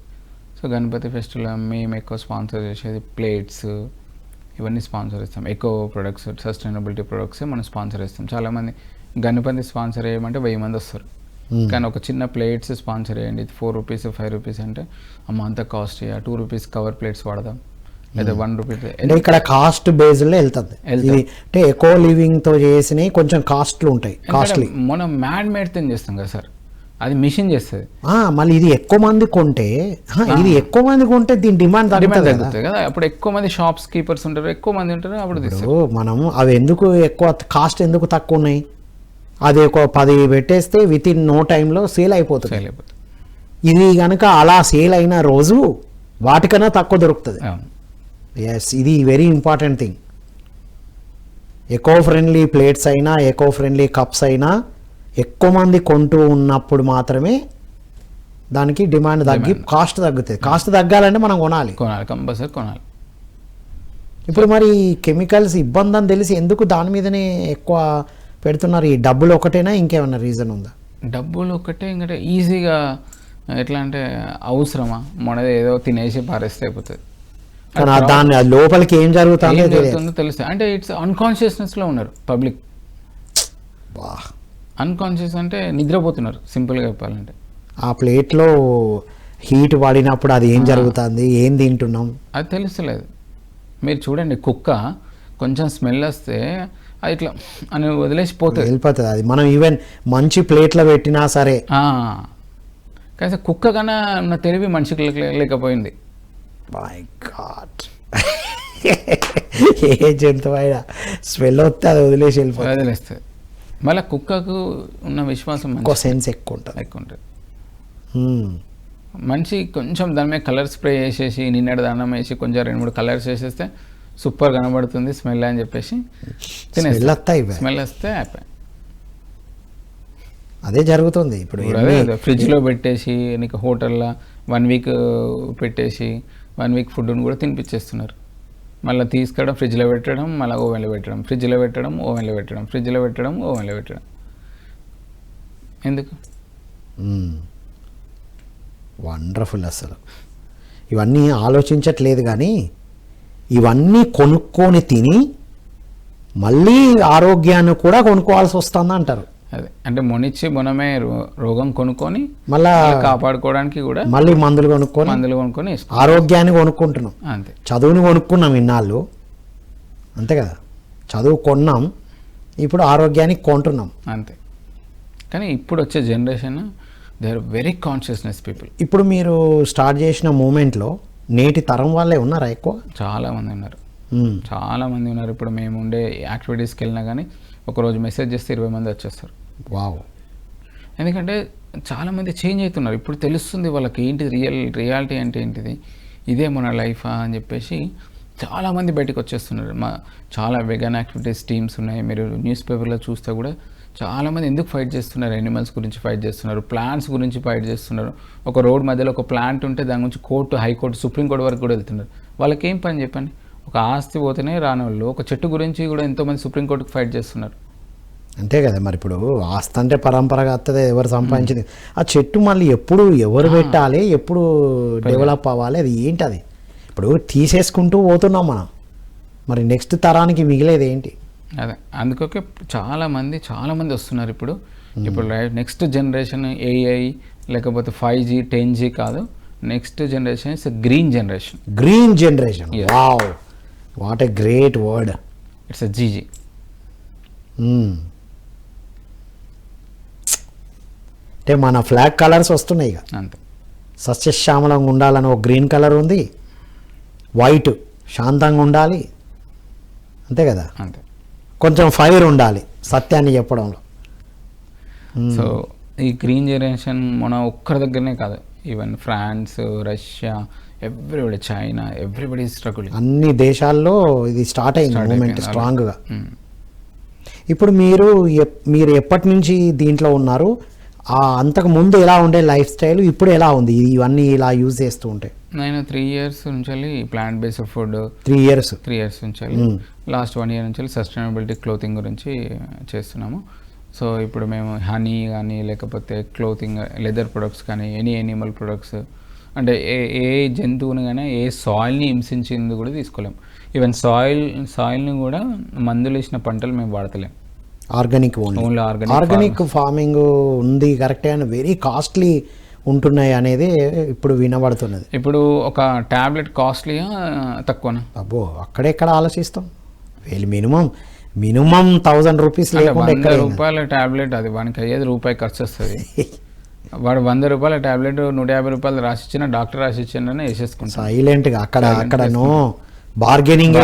సో గణపతి ఫెస్టివల్ మేము ఎక్కువ స్పాన్సర్ చేసేది ప్లేట్స్, ఇవన్నీ స్పాన్సర్ ఇస్తాం. ఎకో ప్రొడక్ట్స్, సస్టైనబిలిటీ ప్రొడక్ట్సే మనం స్పాన్సర్ ఇస్తాం. చాలామంది గణపతి స్పాన్సర్ చేయమంటే 1000 మంది వస్తారు, కానీ ఒక చిన్న ప్లేట్స్ స్పాన్సర్ చేయండి 4 రూపీస్ 5 రూపీస్ అంటే అమ్మ అంత కాస్ట్ చేయ, 2 రూపీస్ కవర్ ప్లేట్స్ వాడదాం, లేదా 1 రూపీ. ఇక్కడ కాస్ట్ బేస్డ్లో వెళ్తుంది. అంటే ఎకో లివింగ్తో చేసినవి కొంచెం కాస్ట్లు ఉంటాయి. కాస్ట్లీ మనం మ్యాడ్ మేడ్ థింగ్ చేస్తాం కదా సార్, అది మిషన్ చేస్తుంది. మళ్ళీ ఇది ఎక్కువ మంది కొంటే దీని డిమాండ్ తగ్గుతుంది కదా. అప్పుడు ఎక్కువ మంది షాప్స్ కీపర్స్ ఉంటారు, ఎక్కువ మంది ఉంటారు. అప్పుడు మనం అవి ఎందుకు ఎక్కువ కాస్ట్ ఎందుకు తక్కువ ఉన్నాయి, అది ఒక 10 పెట్టేస్తే విత్ ఇన్ నో టైంలో సేల్ అయిపోతుంది. ఇది కనుక అలా సేల్ అయిన రోజు వాటికన్నా తక్కువ దొరుకుతుంది. ఎస్, ఇది very important thing. Eco friendly plates అయినా ఎకో ఫ్రెండ్లీ కప్స్ అయినా ఎక్కువ మంది కొంటూ ఉన్నప్పుడు మాత్రమే దానికి డిమాండ్ తగ్గి కాస్ట్ తగ్గుతుంది. కాస్ట్ తగ్గాలంటే మనం కొనాలి, కంపల్సరీ కొనాలి. ఇప్పుడు మరి కెమికల్స్ ఇబ్బంది అని తెలిసి ఎందుకు దాని మీదనే ఎక్కువ పెడుతున్నారు? ఈ డబ్బులు ఒకటేనా, ఇంకేమన్నా రీజన్ ఉందా? డబ్బులు ఒకటే, ఇంకా ఈజీగా ఎట్లా అంటే అవసరమా, మనది ఏదో తినేసి పారేస్తే అయిపోతుంది. దాని లోపలికి ఏం జరుగుతుందో తెలుస్తుంది. అంటే ఇట్స్ అన్కాన్షియస్నెస్లో ఉన్నారు పబ్లిక్. అన్కాన్షియస్ అంటే నిద్రపోతున్నారు సింపుల్గా చెప్పాలంటే. ఆ ప్లేట్లో హీట్ పడినప్పుడు అది ఏం జరుగుతుంది, ఏం తింటున్నాం అది తెలుస్తలేదు. మీరు చూడండి, కుక్క కొంచెం స్మెల్ వస్తే అది ఇట్లా అని వదిలేసిపోతుంది, వెళ్ళిపోతుంది. అది మనం ఈవెన్ మంచి ప్లేట్లో పెట్టినా సరే. కానీ కుక్క కన్నా ఉన్న తెలివి మనిషికి లేకపోయింది. My God. ఏ జంతువు అయినా స్మెల్ వస్తే అది వదిలేసి వెళ్ళిపోతుంది. వదిలేస్తుంది. మళ్ళీ కుక్కకు ఉన్న విశ్వాసం ఇంకో సెన్స్ ఎక్కువ ఉంటుంది. ఎక్కువ ఉంటుంది. మంచి కొంచెం దాని మీద కలర్ స్ప్రే వేసేసి నిన్నటి దానం వేసి కొంచెం 2-3 కలర్స్ వేసేస్తే సూపర్ కనబడుతుంది స్మెల్ అని చెప్పేసి స్మెల్ వస్తే అయిపోయి. అదే జరుగుతుంది ఇప్పుడు. అదే ఫ్రిడ్జ్లో పెట్టేసి నీకు హోటల్లో 1 వీక్ పెట్టేసి 1 వీక్ ఫుడ్ని కూడా తినిపించేస్తున్నారు. మళ్ళీ తీసుకెళ్ళడం ఫ్రిడ్జ్లో పెట్టడం, మళ్ళీ ఓవెన్లో పెట్టడం, ఫ్రిడ్జ్లో పెట్టడం, ఓవెన్లో పెట్టడం, ఫ్రిడ్జ్లో పెట్టడం, ఓవెన్లో పెట్టడం. ఎందుకు? వండర్ఫుల్. అసలు ఇవన్నీ ఆలోచించట్లేదు, కానీ ఇవన్నీ కొనుక్కొని తిని మళ్ళీ ఆరోగ్యాన్ని కూడా కొనుక్కోవాల్సి వస్తుంది అంటారు. అదే అంటే మొనమే రోగం కొనుక్కొని మళ్ళీ కాపాడుకోవడానికి కూడా మళ్ళీ మందులు కొనుక్కొని ఆరోగ్యాన్ని కొనుక్కుంటున్నాం. అంతే. చదువుని కొనుక్కున్నాం ఇన్నాళ్ళు, అంతే కదా, చదువు కొన్నాం, ఇప్పుడు ఆరోగ్యాన్ని కొంటున్నాం. అంతే. కానీ ఇప్పుడు వచ్చే generation they are very consciousness people. ఇప్పుడు మీరు స్టార్ట్ చేసిన మూమెంట్లో నేటి తరం వాళ్ళే ఉన్నారా ఎక్కువ? చాలామంది ఉన్నారు. ఇప్పుడు మేము ఉండే యాక్టివిటీస్కి వెళ్ళినా కానీ ఒకరోజు మెసేజ్ చేస్తే 20 మంది వచ్చేస్తారు. వావ్. ఎందుకంటే చాలామంది చేంజ్ అవుతున్నారు. ఇప్పుడు తెలుస్తుంది వాళ్ళకి ఏంటిది రియాలిటీ అంటే ఏంటిది, ఇదే మన లైఫా అని చెప్పేసి చాలామంది బయటకు వచ్చేస్తున్నారు. చాలా వెగన్ యాక్టివిటీస్ టీమ్స్ ఉన్నాయి. మీరు న్యూస్ పేపర్లో చూస్తే కూడా చాలామంది ఎందుకు ఫైట్ చేస్తున్నారు, యానిమల్స్ గురించి ఫైట్ చేస్తున్నారు, ప్లాంట్స్ గురించి ఫైట్ చేస్తున్నారు. ఒక రోడ్ మధ్యలో ఒక ప్లాంట్ ఉంటే దాని గురించి కోర్టు, హైకోర్టు, సుప్రీంకోర్టు వరకు కూడా వెళ్తున్నారు. వాళ్ళకి ఏం పని చెప్పండి? ఒక ఆస్తి పోతేనే రాని వాళ్ళు ఒక చెట్టు గురించి కూడా ఎంతోమంది సుప్రీంకోర్టుకి ఫైట్ చేస్తున్నారు. అంతే కదా. మరి ఇప్పుడు ఆస్తి అంటే పరంపరగా వస్తుంది, ఎవరు సంపాదించింది. ఆ చెట్టు మళ్ళీ ఎప్పుడు ఎవరు పెట్టాలి, ఎప్పుడు డెవలప్ అవ్వాలి, అది ఏంటి? అది ఇప్పుడు తీసేసుకుంటూ పోతున్నాం మనం, మరి నెక్స్ట్ తరానికి మిగిలేది ఏంటి? అదే అందుకే చాలామంది వస్తున్నారు ఇప్పుడు. నెక్స్ట్ జనరేషన్ AI లేకపోతే 5G 10G కాదు, next generation is green generation. Wow, what a great word. It's a GG. అంటే మన ఫ్లాగ్ కలర్స్ వస్తున్నాయి ఇక. అంతే. సస్యశ్యామలంగా ఉండాలని ఒక గ్రీన్ కలర్ ఉంది, వైట్ శాంతంగా ఉండాలి, అంతే కదా. అంతే. కొంచెం ఫైర్ ఉండాలి సత్యాన్ని చెప్పడంలో. సో ఈ గ్రీన్ జనరేషన్ మన ఒక్కరి దగ్గరనే కాదు, even France, Russia, everybody, China, everybody struggle. అన్ని దేశాల్లో ఇది స్టార్ట్ అయింది మూమెంట్ స్ట్రాంగ్గా. ఇప్పుడు మీరు ఎప్పటి నుంచి దీంట్లో ఉన్నారు? అంతకు ముందు ఎలా ఉండే లైఫ్ స్టైల్, ఇప్పుడు ఎలా ఉంది ఇవన్నీ ఇలా యూజ్ చేస్తూ ఉంటే? నేను 3 years నుంచి ప్లాంట్ బేస్డ్ ఫుడ్, 3 years నుంచి లాస్ట్ 1 year నుంచి సస్టైనబిలిటీ క్లోతింగ్ గురించి చేస్తున్నాము. సో ఇప్పుడు మేము హనీ కానీ లేకపోతే క్లోతింగ్, లెదర్ ప్రొడక్ట్స్ కానీ, ఎనీ యానిమల్ ప్రొడక్ట్స్, అంటే ఏ జంతువుని కానీ ఏ సాయిల్ని హింసించింది కూడా తీసుకోలేము. ఈవెన్ సాయిల్ని కూడా మందులు వేసిన పంటలు మేము వాడతలేము. ఆర్గానిక్ ఓన్లీ ఆర్గానిక్ ఫార్మింగ్ ఉంది. కరెక్టే. అని వెరీ కాస్ట్లీ ఉంటున్నాయి అనేది ఇప్పుడు వినబడుతున్నది. ఇప్పుడు ఒక ట్యాబ్లెట్ కాస్ట్లీయా తక్కువనా? అబ్బో, అక్కడెక్కడ ఆలోచిస్తాం. మినిమం 1000 రూపీస్ లేకుండా రూపాయల ట్యాబ్లెట్, అది వానికి అయ్యేది రూపాయి ఖర్చు వస్తుంది. వాడు 100 రూపాయల ట్యాబ్లెట్ 150 రాసిచ్చిన, డాక్టర్ రాసిచ్చిన వేసేసుకుంటాం సైలెంట్గా. అక్కడనో బార్గెనింగ్.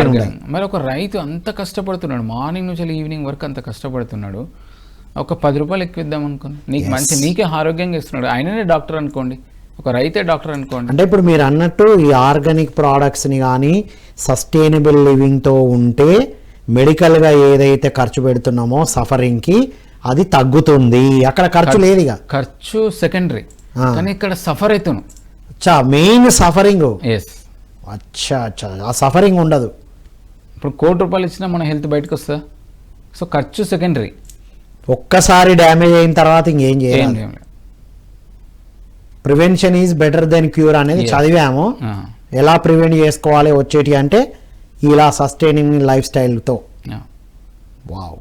మరి ఒక రైతు అంత కష్టపడుతున్నాడు, మార్నింగ్ నుంచి ఈవినింగ్ వరకు అంత కష్టపడుతున్నాడు. ఒక 10 రూపాయలు ఎక్కువ ఇద్దాం అనుకోండి, నీకే ఆరోగ్యంగా ఇస్తున్నాడు. ఆయననే డాక్టర్ అనుకోండి, ఒక రైతే డాక్టర్ అనుకోండి. అంటే ఇప్పుడు మీరు అన్నట్టు ఈ ఆర్గానిక్ ప్రోడక్ట్స్ని కానీ సస్టైనబుల్ లివింగ్తో ఉంటే మెడికల్గా ఏదైతే ఖర్చు పెడుతున్నామో సఫరింగ్కి అది తగ్గుతుంది. అక్కడ ఖర్చు లేదు, ఇక ఖర్చు సెకండరీ, కానీ ఇక్కడ సఫర్ అవుతున్నాం. Main suffering. ఎస్. అచ్చా, ఆ సఫరింగ్ ఉండదు. ఇప్పుడు 1 కోటి రూపాయలు ఇచ్చినా మన హెల్త్ బయటకు వస్తుందా? సో ఖర్చు సెకండరీ. ఒక్కసారి డ్యామేజ్ అయిన తర్వాత ఇంకేం చేయాలి? Prevention is better than cure అనేది చదివాము. ఎలా ప్రివెంట్ చేసుకోవాలి వచ్చేటి అంటే ఇలా సస్టైనబుల్ లైఫ్ స్టైల్తో. వావ్.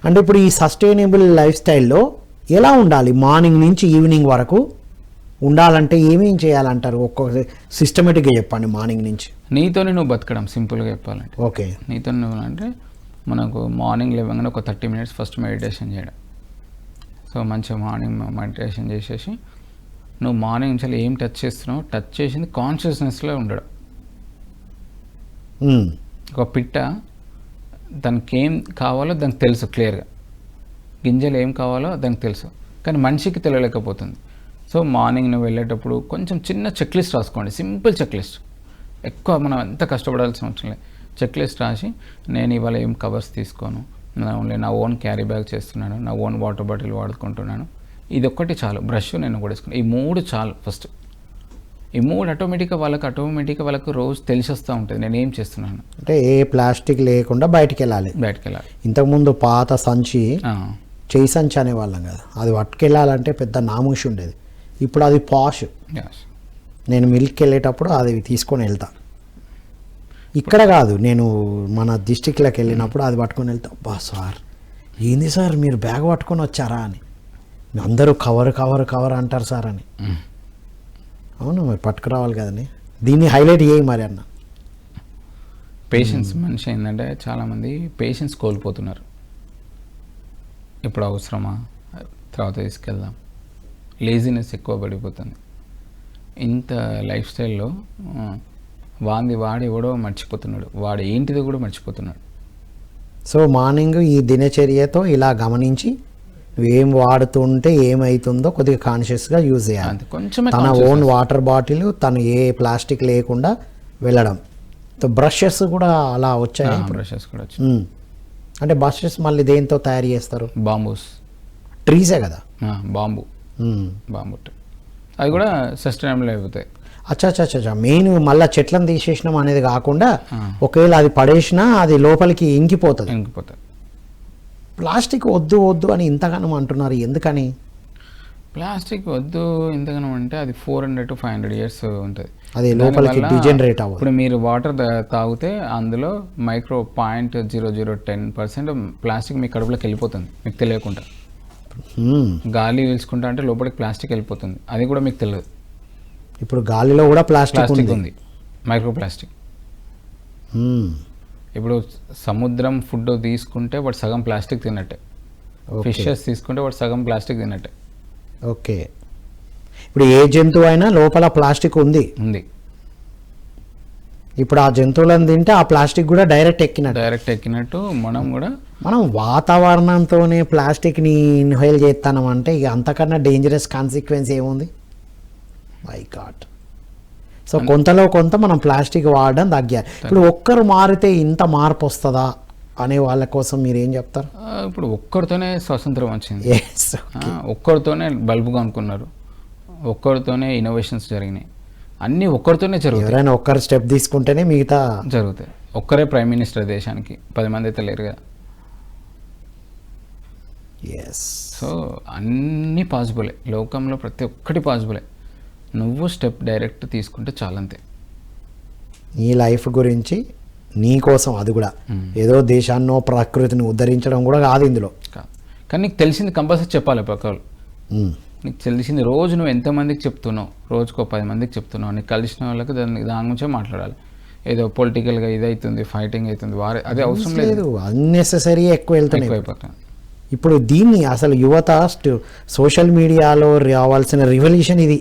అంటే ఇప్పుడు ఈ సస్టైనబుల్ లైఫ్ స్టైల్లో ఎలా ఉండాలి? మార్నింగ్ నుంచి ఈవినింగ్ వరకు ఉండాలంటే ఏమేం చేయాలంటారు? ఒక్కొక్క సిస్టమేటిక్గా చెప్పండి. మార్నింగ్ నుంచి నీతోనే నువ్వు బతకడం, సింపుల్గా చెప్పాలంటే. ఓకే. నీతో నువ్వు అంటే మనకు మార్నింగ్ లేవగానే ఒక 30 minutes ఫస్ట్ మెడిటేషన్ చేయడం. సో మంచిగా మార్నింగ్ మెడిటేషన్ చేసేసి నువ్వు మార్నింగ్ నుంచి ఏం టచ్ చేస్తున్నావు, టచ్ చేసింది కాన్షియస్నెస్లో ఉండడం. ఒక పిట్ట దానికి ఏం కావాలో దానికి తెలుసు క్లియర్గా, గింజలు ఏం కావాలో దానికి తెలుసు, కానీ మనిషికి తెలియలేకపోతుంది. సో మార్నింగ్ నువ్వు వెళ్ళేటప్పుడు కొంచెం చిన్న చెక్ లిస్ట్ రాసుకోండి, సింపుల్ చెక్ లిస్ట్, ఎక్కువ మనం ఎంత కష్టపడాల్సిన అవసరం లేదు. చెక్ లిస్ట్ రాసి నేను ఇవాళ ఏం కవర్స్ తీసుకోను, ఓన్లీ నా ఓన్ క్యారీ బ్యాగ్ చేస్తున్నాను, నా ఓన్ వాటర్ బాటిల్ వాడుకుంటున్నాను, ఇది ఒక్కటి చాలు, బ్రష్ నేను కూడా వేసుకున్నాను, ఈ 3 చాలు. ఫస్ట్ ఈ 3 ఆటోమేటిక్గా వాళ్ళకు రోజు తెలిసి వస్తూ ఉంటుంది నేను ఏం చేస్తున్నాను. అంటే ఏ ప్లాస్టిక్ లేకుండా బయటికి వెళ్ళాలి. ఇంతకుముందు పాత సంచి చేయి సంచి అనేవాళ్ళం కదా, అది పట్టుకెళ్ళాలంటే పెద్ద నామూషి ఉండేది. ఇప్పుడు అది పాష్. నేను మిల్క్కి వెళ్ళేటప్పుడు అది తీసుకొని వెళ్తా. ఇక్కడ కాదు, నేను మన డిస్టిక్లోకి వెళ్ళినప్పుడు అది పట్టుకొని వెళ్తా. బా సార్ ఏంది సార్ మీరు బ్యాగ్ పట్టుకొని వచ్చారా అని, అందరూ కవర్ కవర్ కవర్ అంటారు సార్ అని. అవును మరి పట్టుకురావాలి కదని, దీన్ని హైలైట్ చేయి మరి అన్న. పేషెన్స్ మనిషి ఏంటంటే చాలామంది పేషెన్స్ కోల్పోతున్నారు. ఇప్పుడు అవసరమా, తర్వాత తీసుకెళ్దాం, లేజినెస్ ఎక్కువ పడిపోతుంది. ఇంత లైఫ్ స్టైల్లో వాడు ఎవడో మర్చిపోతున్నాడు, వాడు ఏంటిదో కూడా మర్చిపోతున్నాడు. సో మార్నింగ్ ఈ దినచర్యతో ఇలా గమనించి ఏం వాడుతుంటే ఏమవుతుందో కొద్దిగా కాన్షియస్గా యూజ్ చేయాలి. కొంచెం తన ఓన్ వాటర్ బాటిల్, తను ఏ ప్లాస్టిక్ లేకుండా వెళ్ళడం. బ్రషెస్ కూడా అలా వచ్చాయి. బ్రషెస్ కూడా వచ్చాయి. అంటే బ్రషెస్ మళ్ళీ దేంతో తయారు చేస్తారు? బాంబూస్, ట్రీసే కదా. బాంబు అది కూడా సస్టైనబుల్ అయిపోతాయి. అచ్చా మెయిన్ మళ్ళీ చెట్లను తీసేసినాం అనేది కాకుండా ఒకవేళ అది పడేసినా అది లోపలికి ఇంకిపోతుంది. ప్లాస్టిక్ వద్దు అని ఇంతగానో అంటున్నారు, ఎందుకని? ప్లాస్టిక్ వద్దు ఇంతగానో అంటే అది 400 to 500 years ఉంటుంది, అది లోపలికి డిజనరేట్ అవ్వదు. ఇప్పుడు మీరు వాటర్ తాగితే అందులో మైక్రో 0.0010% ప్లాస్టిక్ మీ కడుపులోకి వెళ్ళిపోతుంది మీకు తెలియకుండా. గాలి పీల్చుకుంటా అంటే లోపలికి ప్లాస్టిక్ వెళ్ళిపోతుంది, అది కూడా మీకు తెలియదు. ఇప్పుడు గాలిలో కూడా ప్లాస్టిక్ ఉంది, మైక్రో ప్లాస్టిక్. ఇప్పుడు సముద్రం ఫుడ్ తీసుకుంటే వాడు సగం ప్లాస్టిక్ తిన్నట్టే, ఫిషెస్ తీసుకుంటే వాడు సగం ప్లాస్టిక్ తిన్నట్టే. ఓకే, ఇప్పుడు ఏ జంతువు అయినా లోపల ప్లాస్టిక్ ఉంది. ఇప్పుడు ఆ జంతువులను తింటే ఆ ప్లాస్టిక్ కూడా డైరెక్ట్ ఎక్కినట్టు మనం వాతావరణంతోనే ప్లాస్టిక్ని ఇన్హేల్ చేస్తాం అంటే ఇక అంతకన్నా డేంజరస్ కాన్సిక్వెన్స్ ఏముంది? My God. సో కొంతలో కొంత మనం ప్లాస్టిక్ వాడడం తగ్గాలి. ఇప్పుడు ఒక్కరు మారితే ఇంత మార్పు వస్తుందా అనే వాళ్ళ కోసం మీరు ఏం చెప్తారు? ఇప్పుడు ఒక్కరితోనే స్వాతంత్రం వచ్చింది, ఒక్కరితోనే బల్బు కనుక్కున్నారు, ఒక్కరితోనే ఇన్నోవేషన్స్ జరిగినాయి, అన్నీ ఒక్కరితోనే జరుగుతాయి. ఎవరైనా ఒక్కరు స్టెప్ తీసుకుంటేనే మిగతా జరుగుతాయి. ఒక్కరే ప్రైమ్ మినిస్టర్ దేశానికి, 10 మంది అయితే లేరు కదా. సో అన్నీ పాసిబులే, లోకంలో ప్రతి ఒక్కటి పాసిబులే. నువ్వు స్టెప్ డైరెక్ట్ తీసుకుంటే చాలంతే. నీ లైఫ్ గురించి నీ కోసం, అది కూడా ఏదో దేశాన్నో ప్రకృతిని ఉద్ధరించడం కూడా కాదు ఇందులో. కానీ నీకు తెలిసింది కంపల్సరీ చెప్పాలి పక్కలు. నీకు తెలిసింది రోజు నువ్వు ఎంతమందికి చెప్తున్నావు, రోజుకో 10 మందికి చెప్తున్నావు, నీకు కలిసిన వాళ్ళకి దాని గురించే మాట్లాడాలి. ఏదో పొలిటికల్గా ఇది అవుతుంది, ఫైటింగ్ అవుతుంది, అదే అవసరం లేదు. అన్నెసెసరీ ఎక్కువ వెళ్తున్నాయి. ఇప్పుడు దీన్ని అసలు యువత సోషల్ మీడియాలో రావాల్సిన రివల్యూషన్ ఇది.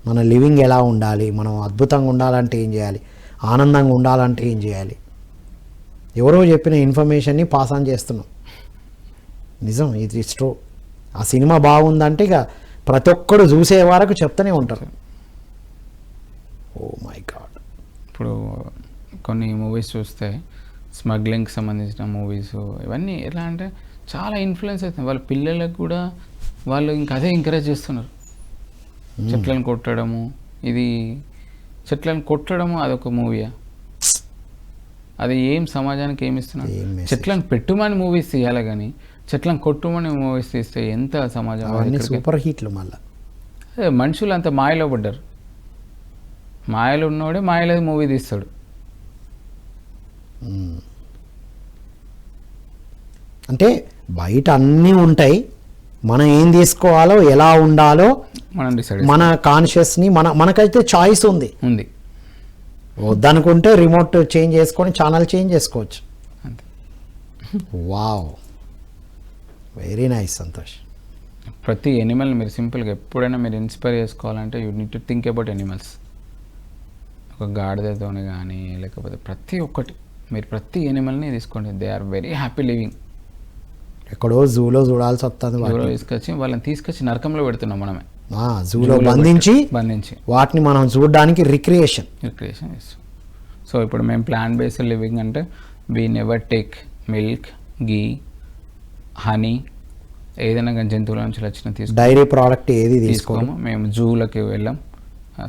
మన లివింగ్ ఎలా ఉండాలి, మనం అద్భుతంగా ఉండాలంటే ఏం చేయాలి, ఆనందంగా ఉండాలంటే ఏం చేయాలి, ఎవరో చెప్పిన ఇన్ఫర్మేషన్ని పాస్ ఆన్ చేస్తున్నాం. నిజం, ఇది ఇట్స్ ట్రూ. ఆ సినిమా బాగుందంటే ఇక ప్రతి ఒక్కరు చూసే వరకు చెప్తూనే ఉంటారు. Oh my God. ఇప్పుడు కొన్ని మూవీస్ చూస్తే స్మగ్లింగ్కి సంబంధించిన మూవీస్ ఇవన్నీ ఎలా అంటే చాలా ఇన్ఫ్లుయెన్స్ అవుతుంది. వాళ్ళ పిల్లలకు కూడా వాళ్ళు ఇంకా అదే ఎంకరేజ్ చేస్తున్నారు. చెట్లను కొట్టడము, ఇది చెట్లను కొట్టడము అదొక మూవీయా? అది ఏం సమాజానికి ఏమి ఇస్తున్నారు? చెట్లను పెట్టుమని మూవీస్ తీయాలి కానీ చెట్లను కొట్టుమని మూవీస్ తీస్తే ఎంత సమాజం. సూపర్ హిట్లు. మళ్ళీ మనుషులు అంత మాయలో పడ్డారు. మాయలో ఉన్నవాడే మాయలో మూవీ తీస్తాడు. అంటే బయట అన్నీ ఉంటాయి, మనం ఏం తీసుకోవాలో ఎలా ఉండాలో మనం డిసైడ్, మన కాన్షియస్ని మనకైతే చాయిస్ ఉంది. వద్దనుకుంటే రిమోట్ చేంజ్ చేసుకొని ఛానల్ చేంజ్ చేసుకోవచ్చు. Wow, very nice Santosh. ప్రతి ఎనిమల్ మీరు సింపుల్గా ఎప్పుడైనా మీరు ఇన్స్పైర్ చేసుకోవాలంటే you need to think about animals. ఒక ఒక గాడిదతోని కానీ లేకపోతే ప్రతి ఒక్కటి మీరు ప్రతి ఎనిమల్ని తీసుకోండి, they are very happy living. ఎక్కడో జూలో చూడాల్సి వస్తుంది జూలో తీసుకొచ్చి వాళ్ళని తీసుకొచ్చి నరకంలో పెడుతున్నాం మనమే, జూలో బంధించి వాటిని మనం చూడడానికి రిక్రియేషన్ చేస్తాం. సో ఇప్పుడు మేము ప్లాంట్ బేస్డ్ లివింగ్ అంటే we never take milk, ghee, honey, ఏదైనా కానీ జంతువుల నుంచి వచ్చిన డైరీ ప్రోడక్ట్ ఏది తీసుకోము. మేము జూలకి వెళ్ళాం,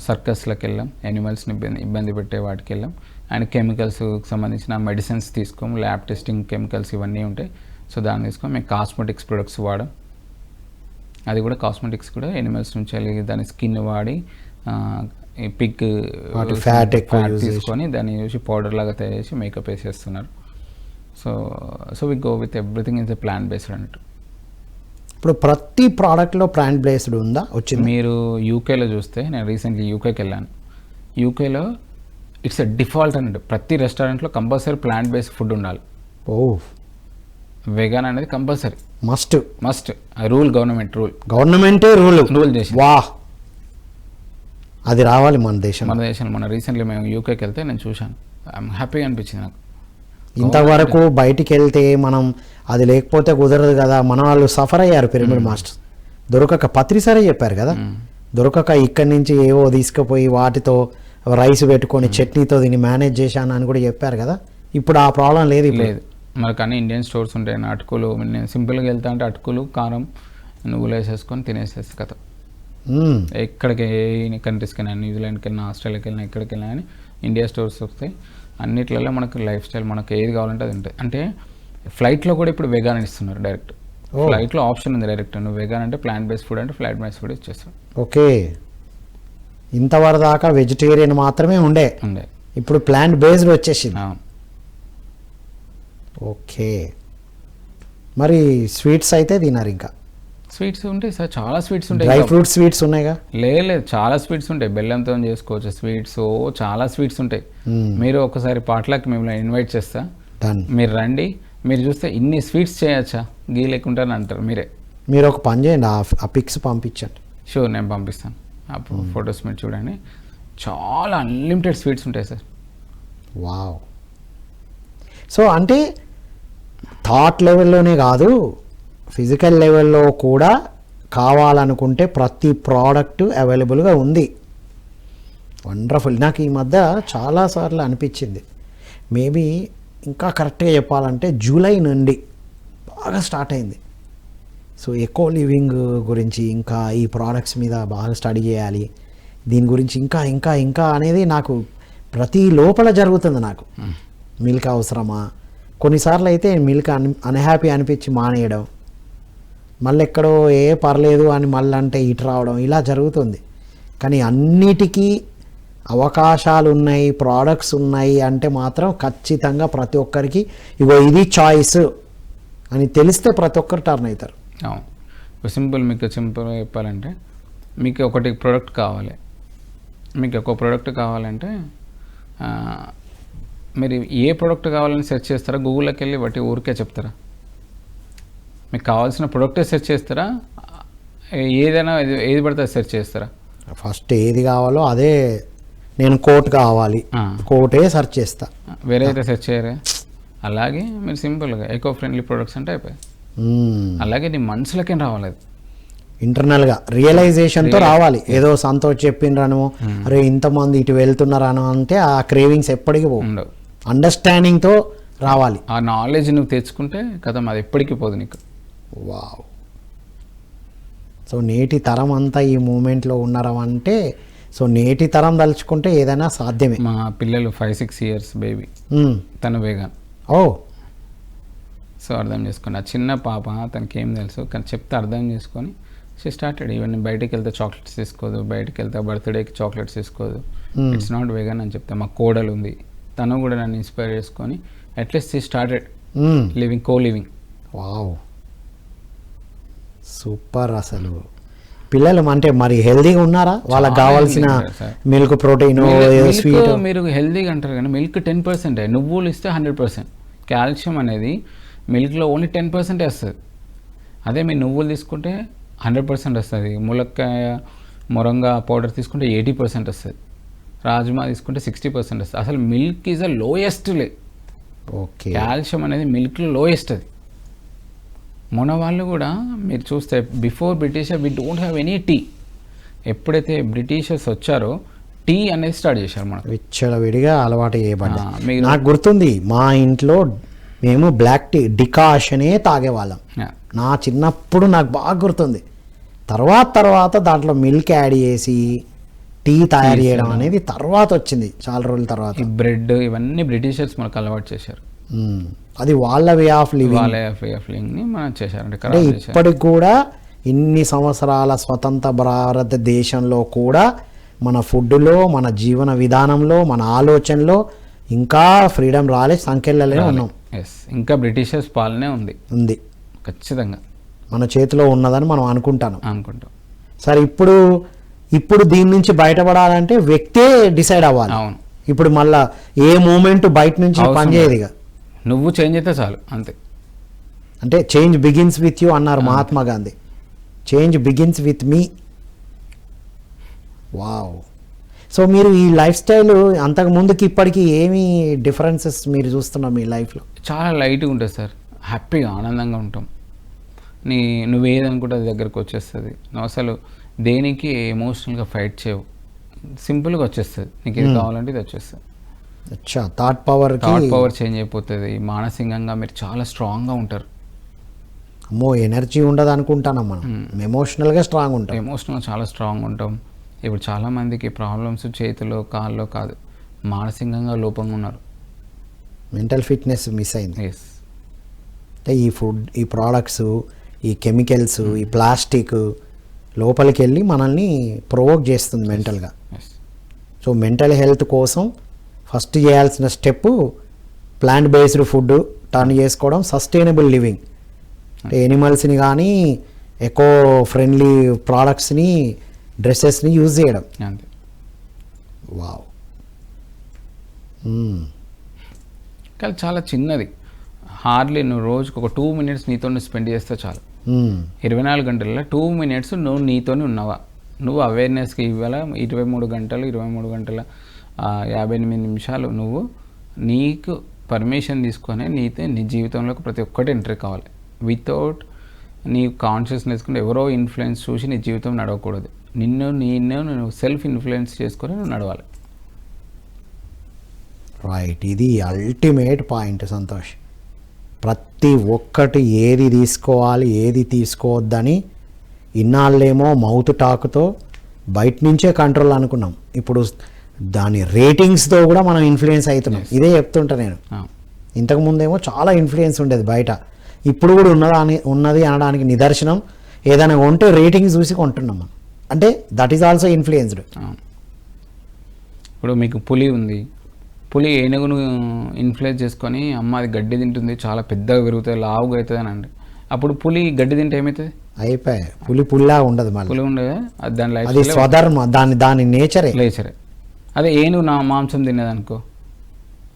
సర్కస్లకు వెళ్ళాం, యానిమల్స్ని ఇబ్బంది పెట్టే వాటికి వెళ్ళాం. అండ్ కెమికల్స్కి సంబంధించిన మెడిసిన్స్ తీసుకోము, ల్యాబ్ టెస్టింగ్ కెమికల్స్ ఇవన్నీ ఉంటాయి. సో దాన్ని తీసుకోము. మేము కాస్మెటిక్స్ ప్రొడక్ట్స్ వాడాం, అది కూడా కాస్మెటిక్స్ కూడా యానిమల్స్ నుంచి వెళ్ళి దాని స్కిన్ వాడి పిగ్ ఫ్యాట్ తీసుకొని దాన్ని చూసి పౌడర్ లాగా తయారు చేసి మేకప్ వేసేస్తున్నారు. So we go with everything is a plant based అన్నట్టు. ఇప్పుడు ప్రతి ప్రోడక్ట్లో ప్లాంట్ బేస్డ్ ఉందా వచ్చింది? మీరు యూకేలో చూస్తే, నేను రీసెంట్లీ యూకేకి వెళ్ళాను. యూకేలో ఇట్స్ ఎ డిఫాల్ట్ అన్నట్టు, ప్రతి రెస్టారెంట్లో కంపల్సరీ ప్లాంట్ బేస్డ్ ఫుడ్ ఉండాలి. వెగాన్ అనేది కంపల్సరీ మస్ట్ రూల్, గవర్నమెంటే రూల్ చేసి అది రావాలి మన దేశంలో. మన రీసెంట్లీ మేము యూకేకి వెళ్తే నేను చూశాను, హ్యాపీగా అనిపించింది నాకు. ఇంతవరకు బయటికి వెళ్తే మనం అది లేకపోతే కుదరదు కదా, మన వాళ్ళు సఫర్ అయ్యారు. పిరమిడ్ మాస్టర్స్ దొరకక పత్రిసారే చెప్పారు కదా, దొరకక ఇక్కడి నుంచి ఏవో తీసుకుపోయి వాటితో రైస్ పెట్టుకొని చట్నీతో దీన్ని మేనేజ్ చేశాను అని కూడా చెప్పారు కదా. ఇప్పుడు ఆ ప్రాబ్లం లేదు. మనకు అన్ని ఇండియన్ స్టోర్స్ ఉంటాయి. అటుకులు నేను సింపుల్గా వెళ్తా అంటే అటుకులు, కారం, నువ్వులు వేసేసుకొని తినేసేస్తే కథ. ఎక్కడికి ఏ కంట్రీస్కి వెళ్ళినా, న్యూజిలాండ్కి వెళ్ళినా, ఆస్ట్రేలియాకి వెళ్ళినా, ఎక్కడికి వెళ్ళినా కానీ ఇండియా స్టోర్స్ వస్తాయి. అన్నిట్లలో మనకు లైఫ్ స్టైల్ మనకు ఏది కావాలంటే అది ఉంటుంది. అంటే ఫ్లైట్లో కూడా ఇప్పుడు వెగాన్ ఇస్తున్నారు డైరెక్ట్. ఫ్లైట్లో ఆప్షన్ ఉంది డైరెక్ట్, నువ్వు వెగాన్ అంటే ప్లాంట్ బేస్డ్ ఫుడ్ అంటే ప్లాంట్ బేస్డ్ ఫుడ్ ఇచ్చేస్తాను. ఓకే, ఇంతవరకు దాకా వెజిటేరియన్ మాత్రమే ఉండే, ఇప్పుడు ప్లాంట్ బేస్డ్ వచ్చేసింది. ఓకే, మరి స్వీట్స్ అయితే తినారు? ఇంకా స్వీట్స్ ఉంటాయి సార్, చాలా స్వీట్స్ ఉంటాయి. డ్రై ఫ్రూట్ స్వీట్స్ ఉన్నాయిగా? లేదు, చాలా స్వీట్స్ ఉంటాయి. బెల్లంతో చేసుకోవచ్చు స్వీట్స్, చాలా స్వీట్స్ ఉంటాయి. మీరు ఒకసారి పాటలకి మిమ్మల్ని ఇన్వైట్ చేస్తా, మీరు రండి. మీరు చూస్తే ఇన్ని స్వీట్స్ చేయొచ్చా గీ లేకుంటారని అంటారు మీరే. మీరు ఒక పని చేయండి, ఆ పిక్స్ పంపించండి. షూర్, నేను పంపిస్తాను. అప్పుడు ఫొటోస్ మీరు చూడండి, చాలా అన్లిమిటెడ్ స్వీట్స్ ఉంటాయి సార్. వావ్. సో అంటే థాట్ లెవెల్లోనే కాదు, ఫిజికల్ లెవెల్లో కూడా కావాలనుకుంటే ప్రతి ప్రోడక్ట్ అవైలబుల్గా ఉంది. వండర్ఫుల్. నాకు ఈ మధ్య చాలాసార్లు అనిపించింది, మేబీ ఇంకా కరెక్ట్గా చెప్పాలంటే జూలై నుండి బాగా స్టార్ట్ అయింది. సో ఎకో లివింగ్ గురించి ఇంకా ఈ ప్రోడక్ట్స్ మీద బాగా స్టడీ చేయాలి, దీని గురించి ఇంకా ఇంకా ఇంకా అనేది నాకు ప్రతి లోపల జరుగుతుంది. నాకు మిల్క్ అవసరమా, కొన్నిసార్లు అయితే మిల్క్ అన్హ్యాపీ అనిపించి మానేయడం, మళ్ళీ ఎక్కడో పర్లేదు అని మళ్ళీ అంటే ఇటు రావడం, ఇలా జరుగుతుంది. కానీ అన్నిటికీ అవకాశాలు ఉన్నాయి, ప్రోడక్ట్స్ ఉన్నాయి అంటే మాత్రం ఖచ్చితంగా ప్రతి ఒక్కరికి ఇగో ఇది చాయిస్ అని తెలిస్తే ప్రతి ఒక్కరు టర్న్ అవుతారు. మీకు సింపుల్గా చెప్పాలంటే, మీకు ఒకటి ప్రోడక్ట్ కావాలి, మీకు ఒక ప్రోడక్ట్ కావాలంటే మీరు ఏ ప్రోడక్ట్ కావాలని సెర్చ్ చేస్తారా? గూగుల్లోకి వెళ్ళి బట్టి ఊరికే చెప్తారా? మీకు కావాల్సిన ప్రోడక్టే సెర్చ్ చేస్తారా? ఏదైనా ఏది పడితే సెర్చ్ చేస్తారా? ఫస్ట్ ఏది కావాలో అదే, నేను కోట్ కావాలి కోటే సెర్చ్ చేస్తా, వేరే అయితే సెర్చ్ చేయరే. అలాగే మీరు సింపుల్గా ఎకో ఫ్రెండ్లీ ప్రొడక్ట్స్ అంటే అయిపోయాయి. అలాగే నీ మనసులకేం రావాలి, అది ఇంటర్నల్గా రియలైజేషన్తో రావాలి. ఏదో సంతోష్ చెప్పిండ్రను, అరే ఇంతమంది ఇటు వెళ్తున్నారను అంటే ఆ క్రేవింగ్స్ ఎప్పటికీ ఉండవు. అండర్స్టాండింగ్తో రావాలి. ఆ నాలెడ్జ్ నువ్వు తెచ్చుకుంటే కదా అది ఎప్పటికీ పోదు నీకు. వావ్. సో నేటి తరం అంతా ఈ మూమెంట్లో ఉన్నారంటే, సో నేటి తరం తలుచుకుంటే ఏదైనా సాధ్యమే. మా పిల్లలు 5-6 years బేబీ, తను వేగాన్. ఓ, సో అర్థం చేసుకోండి. ఆ చిన్న పాప, తనకి ఏం తెలుసు కానీ చెప్తే అర్థం చేసుకొని షీ స్టార్టెడ్. ఈవెన్ బయటికి వెళ్తే చాక్లెట్స్ తీసుకోదు, బయటికి వెళ్తే బర్త్డేకి చాక్లెట్స్ తీసుకోదు, ఇట్స్ నాట్ వేగన్ అని చెప్తే. మా కోడలు ఉంది, తను కూడా నన్ను ఇన్స్పైర్ చేసుకొని at least she started living, co living. Wow, super. అసలు పిల్లలు అంటే మరి హెల్దీగా ఉన్నారా? వాళ్ళకి కావాల్సిన మిల్క్, ప్రోటీన్, స్వీట్. మీరు హెల్దీగా అంటారు కానీ మిల్క్ 10%, నువ్వులు ఇస్తే 100%. కాల్షియం అనేది మిల్క్లో ఓన్లీ 10% వస్తుంది. అదే మీరు నువ్వులు తీసుకుంటే 100% వస్తుంది. ములక్కాయ, మొరంగా పౌడర్ తీసుకుంటే 80% వస్తుంది. రాజ్మా తీసుకుంటే 60% వస్తుంది. అసలు milk is a lowest okay. Calcium అనేది మిల్క్లో లోయెస్ట్ అది. మన వాళ్ళు కూడా మీరు చూస్తే before Britisher we don't have any tea. ఎప్పుడైతే బ్రిటిషర్స్ వచ్చారో టీ అనేది స్టార్ట్ చేశారు మనకు. విచ్చలవిడిగా అలవాటు చేయబడ్డా. మీరు నాకు గుర్తుంది మా ఇంట్లో మేము బ్లాక్ టీ డికాషనే తాగేవాళ్ళం. నా చిన్నప్పుడు నాకు బాగా గుర్తుంది. తర్వాత దాంట్లో మిల్క్ యాడ్ చేసి టీ తయారు చేయడం అనేది తర్వాత వచ్చింది, చాలా రోజుల తర్వాత. ఈ బ్రెడ్ ఇవన్నీ బ్రిటిషర్స్ మనకు అలవాటు చేశారు. అది వాళ్ళ వే ఆఫ్ లివింగ్, వాళ్ళ వే ఆఫ్ లివింగ్ని మనం చేశారంటే అంటే ఇప్పటికి కూడా ఇన్ని సంవత్సరాల స్వతంత్ర భారతదేశంలో కూడా మన ఫుడ్లో, మన జీవన విధానంలో, మన ఆలోచనలో ఇంకా ఫ్రీడమ్ రాలే, సంఖ్యలనే ఉన్నాం. ఇంకా బ్రిటిషర్స్ పాలనే ఉంది ఖచ్చితంగా మన చేతిలో ఉన్నదని మనం అనుకుంటాం. సరే, ఇప్పుడు దీని నుంచి బయటపడాలంటే వ్యక్తే డిసైడ్ అవ్వాలి. అవును. ఇప్పుడు మళ్ళా ఏ మూమెంట్ బయట నుంచి పనిచేయదుగా, నువ్వు చేంజ్ అయితే చాలు అంతే. అంటే చేంజ్ బిగిన్స్ విత్ యూ అన్నారు Mahatma Gandhi. Change begins with me. Wow. So మీరు ఈ లైఫ్ స్టైల్ అంతకు ముందుకి ఇప్పటికి ఏమి డిఫరెన్సెస్ మీరు చూస్తున్నారు మీ లైఫ్లో? చాలా లైట్గా ఉంటుంది సార్, హ్యాపీగా ఆనందంగా ఉంటాం. నువ్వు ఏదనుకుంటే అది దగ్గరకు వచ్చేస్తుంది. నువ్వు అసలు దేనికి ఎమోషనల్గా ఫైట్ చేయవు, సింపుల్గా వచ్చేస్తుంది. నీకు ఏది కావాలంటే ఇది వచ్చేస్తుంది. థాట్ పవర్ చేంజ్ అయిపోతుంది. మానసికంగా మీరు చాలా స్ట్రాంగ్గా ఉంటారు. అమ్మో, ఎనర్జీ ఉండదు అనుకుంటాను మనం. ఎమోషనల్గా స్ట్రాంగ్ ఉంటాం. ఎమోషనల్గా చాలా స్ట్రాంగ్ ఉంటాం. ఇప్పుడు చాలామందికి ప్రాబ్లమ్స్ చేతిలో కాళ్ళలో కాదు, మానసికంగా లోపంగా ఉన్నారు. మెంటల్ ఫిట్నెస్ మిస్ అయింది. అంటే ఈ ఫుడ్, ఈ ప్రోడక్ట్స్, ఈ కెమికల్స్, ఈ ప్లాస్టిక్ లోపలికి వెళ్ళి మనల్ని ప్రొవోక్ చేస్తుంది మెంటల్గా. సో మెంటల్ హెల్త్ కోసం ఫస్ట్ చేయాల్సిన step plant based food turn చేసుకోవడం, సస్టైనబుల్ లివింగ్. అంటే ఎనిమల్స్ని కానీ ఎకో ఫ్రెండ్లీ ప్రోడక్ట్స్ని, డ్రెస్సెస్ని యూజ్ చేయడం. వావ్. కానీ చాలా చిన్నది, హార్డ్లీ నువ్వు రోజుకు ఒక 2 minutes నీతో స్పెండ్ చేస్తే చాలు. 24 గంటల్లో 2 minutes నువ్వు నీతోనే ఉన్నావా? నువ్వు అవేర్నెస్కి ఇవాళ 23 గంటల 58 నిమిషాలు నువ్వు నీకు పర్మిషన్ తీసుకొని నీ జీవితంలోకి ప్రతి ఒక్కటి ఎంట్రీ కావాలి. వితౌట్ నీ కాన్షియస్నెస్ కుండా ఎవరో ఇన్ఫ్లుయెన్స్ చూసి నీ జీవితం నడవకూడదు. నువ్వు సెల్ఫ్ ఇన్ఫ్లుయెన్స్ చేసుకొని నువ్వు నడవాలి. రైట్. ఇది అల్టిమేట్ పాయింట్ సంతోష్. ప్రతి ఒక్కటి ఏది తీసుకోవాలి, ఏది తీసుకోవద్దని ఇన్నాళ్ళేమో మౌత్ టాక్తో బయట నుంచే కంట్రోల్ అనుకున్నాం. ఇప్పుడు దాని రేటింగ్స్తో కూడా మనం ఇన్ఫ్లుయెన్స్ అవుతున్నాం. ఇదే చెప్తుంటా నేను. ఇంతకుముందేమో చాలా ఇన్ఫ్లుయెన్స్ ఉండేది బయట, ఇప్పుడు కూడా ఉన్నది అనడానికి నిదర్శనం ఏదైనా కొంటే రేటింగ్స్ చూసి కొంటున్నాం మనం. అంటే దట్ ఈస్ ఆల్సో ఇన్ఫ్లుయెన్స్డ్. ఇప్పుడు మీకు పులి ఉంది, పులి ఏనుగును ఇన్ఫ్లుయెన్స్ చేసుకొని అమ్మ అది గడ్డి తింటుంది, చాలా పెద్దగా పెరుగుతుంది, లావుగా అవుతుంది అని అండి. అప్పుడు పులి గడ్డి తింటే ఏమవుతుంది? అయిపోయాయి. పులిలా ఉండదు, మళ్ళీ పులి ఉండదు. అది దాని లైఫ్, అది స్వధర్మ, దాని నేచరే. అదే ఏనుగు నా మాంసం తినేదనుకో,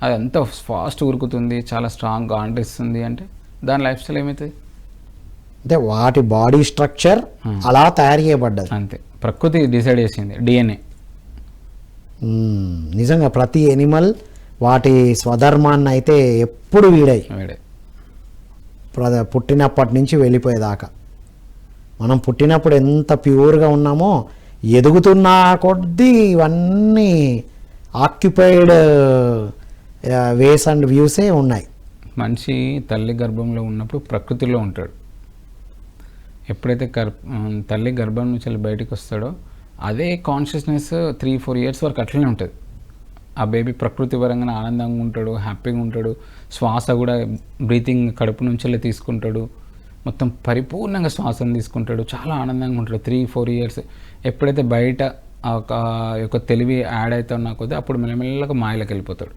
అది అంత ఫాస్ట్ ఉరుకుతుంది, చాలా స్ట్రాంగ్గా ఆంటిస్తుంది అంటే దాని లైఫ్ స్టైల్ ఏమవుతుంది? అంటే వాటి బాడీ స్ట్రక్చర్ అలా తయారు చేయబడ్డది. అంతే, ప్రకృతి డిసైడ్ చేసింది, DNA. నిజంగా ప్రతి ఎనిమల్ వాటి స్వధర్మాన్ని అయితే ఎప్పుడు వీడాయి, పుట్టినప్పటి నుంచి వెళ్ళిపోయేదాకా. మనం పుట్టినప్పుడు ఎంత ప్యూర్గా ఉన్నామో ఎదుగుతున్న కొద్దీ ఇవన్నీ ఆక్యుపైడ్ వేస్ అండ్ వ్యూసే ఉన్నాయి. మనిషి తల్లి గర్భంలో ఉన్నప్పుడు ప్రకృతిలో ఉంటాడు. ఎప్పుడైతే తల్లి గర్భం నుంచి బయటకు వస్తాడో అదే కాన్షియస్నెస్ 3-4 years వరకు అట్లనే ఉంటుంది. ఆ బేబీ ప్రకృతి పరంగా ఆనందంగా ఉంటాడు, హ్యాపీగా ఉంటాడు. శ్వాస కూడా బ్రీతింగ్ కడుపు నుంచి తీసుకుంటాడు, మొత్తం పరిపూర్ణంగా శ్వాసను తీసుకుంటాడు, చాలా ఆనందంగా ఉంటాడు 3-4 years. ఎప్పుడైతే బయట ఒక తెలివి యాడ్ అవుతున్నా కొద్దీ అప్పుడు మెల్లమెల్లగా మాయలోకి వెళ్ళిపోతాడు.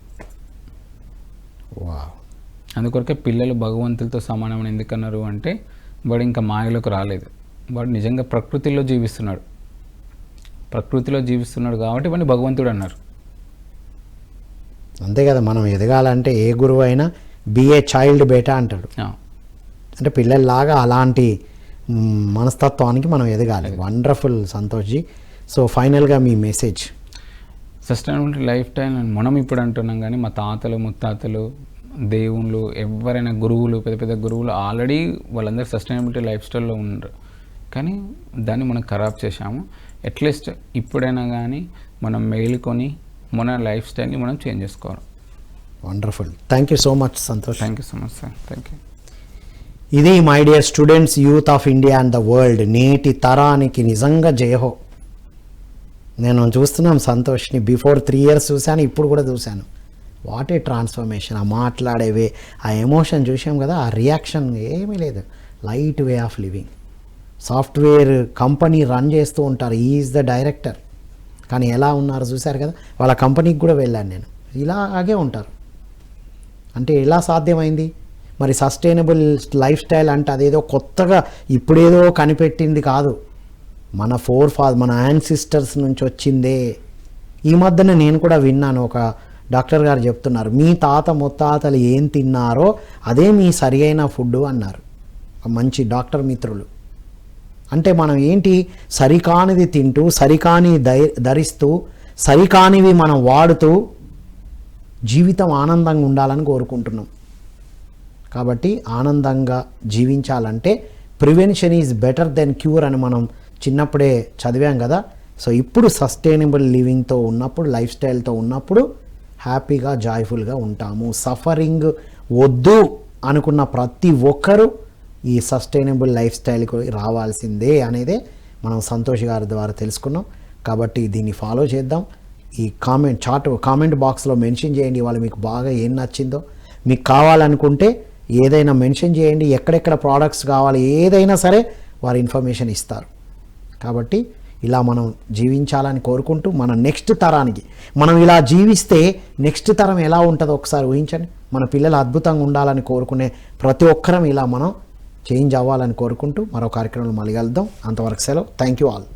అందుకొరకే పిల్లలు భగవంతులతో సమానమని ఎందుకన్నారు అంటే వాడు ఇంకా మాయలోకి రాలేదు, వాడు నిజంగా ప్రకృతిలో జీవిస్తున్నాడు కాబట్టి వాడిని భగవంతుడు అన్నారు. అంతే కదా, మనం ఎదగాలంటే ఏ గురువు అయినా బిఏ చైల్డ్ బేటా అంటాడు. అంటే పిల్లల్లాగా అలాంటి మనస్తత్వానికి మనం ఎదగాలి. వండర్ఫుల్ సంతోష్జీ. సో ఫైనల్గా మీ మెసేజ్. సస్టైనబిలిటీ లైఫ్ స్టైల్ అని మనం ఇప్పుడు అంటున్నాం, కానీ మా తాతలు ముత్తాతలు దేవుళ్ళు ఎవరైనా గురువులు పెద్ద పెద్ద గురువులు ఆల్రెడీ వాళ్ళందరూ సస్టైనబిలిటీ లైఫ్ స్టైల్లో ఉన్నారు, కానీ దాన్ని మనం ఖరాబ్ చేశాము. అట్లీస్ట్ ఇప్పుడైనా కానీ మనం మేలుకొని మన లైఫ్ స్టైల్ని మనం చేంజ్ చేసుకోవాలి. Wonderful. Thank you so much Santosh. Thank you so much sir. Thank you. ఇది my dear students, youth of India and the world. నేటి తరానికి నిజంగా జయహో. నేను చూస్తున్నాం సంతోష్ని, బిఫోర్ 3 years చూశాను, ఇప్పుడు కూడా చూశాను. What a transformation. ఆ మాట్లాడేవే, ఆ ఎమోషన్ చూసాం కదా, ఆ రియాక్షన్ ఏమీ లేదు. Light way of living. Software company run చేస్తూ ఉంటారు, ఈజ్ ద డైరెక్టర్, కానీ ఎలా ఉన్నారు చూశారు కదా. వాళ్ళ కంపెనీకి కూడా వెళ్ళాను నేను, ఇలాగే ఉంటారు. అంటే ఎలా సాధ్యమైంది మరి? సస్టైనబుల్ లైఫ్ స్టైల్ అంటే అదేదో కొత్తగా ఇప్పుడేదో కనిపెట్టింది కాదు, మన మన యాన్సిస్టర్స్ నుంచి వచ్చిందే. ఈ మధ్యన నేను కూడా విన్నాను, ఒక డాక్టర్ గారు చెప్తున్నారు, మీ తాత ముత్తాతలు ఏం తిన్నారో అదే మీ సరి అయిన ఫుడ్ అన్నారు, మంచి డాక్టర్ మిత్రులు. అంటే మనం ఏంటి, సరికానిది తింటూ, సరికాని ధరిస్తూ, సరికానివి మనం వాడుతూ జీవితం ఆనందంగా ఉండాలని కోరుకుంటున్నాం. కాబట్టి ఆనందంగా జీవించాలంటే prevention is better than cure అని మనం చిన్నప్పుడే చదివాం కదా. సో ఇప్పుడు సస్టైనబుల్ లివింగ్తో ఉన్నప్పుడు, లైఫ్ స్టైల్తో ఉన్నప్పుడు హ్యాపీగా జాయ్ఫుల్గా ఉంటాము. సఫరింగ్ వద్దు అనుకున్న ప్రతి ఒక్కరూ ఈ సస్టైనబుల్ లైఫ్ స్టైల్కి రావాల్సిందే అనేదే మనం సంతోష్ గారి ద్వారా తెలుసుకున్నాం. కాబట్టి దీన్ని ఫాలో చేద్దాం. ఈ కామెంట్ బాక్స్లో మెన్షన్ చేయండి, వాళ్ళు మీకు బాగా ఏం నచ్చిందో. మీకు కావాలనుకుంటే ఏదైనా మెన్షన్ చేయండి, ఎక్కడెక్కడ ప్రోడక్ట్స్ కావాలి, ఏదైనా సరే వారు ఇన్ఫర్మేషన్ ఇస్తారు. కాబట్టి ఇలా మనం జీవించాలని కోరుకుంటూ, మన నెక్స్ట్ తరానికి మనం ఇలా జీవిస్తే నెక్స్ట్ తరం ఎలా ఉంటుందో ఒకసారి ఊహించండి. మన పిల్లలు అద్భుతంగా ఉండాలని కోరుకునే ప్రతి ఒక్కరం ఇలా మనం చేంజ్ అవ్వాలని కోరుకుంటూ మరో కార్యక్రమంలో మళ్ళీ కలుద్దాం. అంతవరకు సెలవు. Thank you all.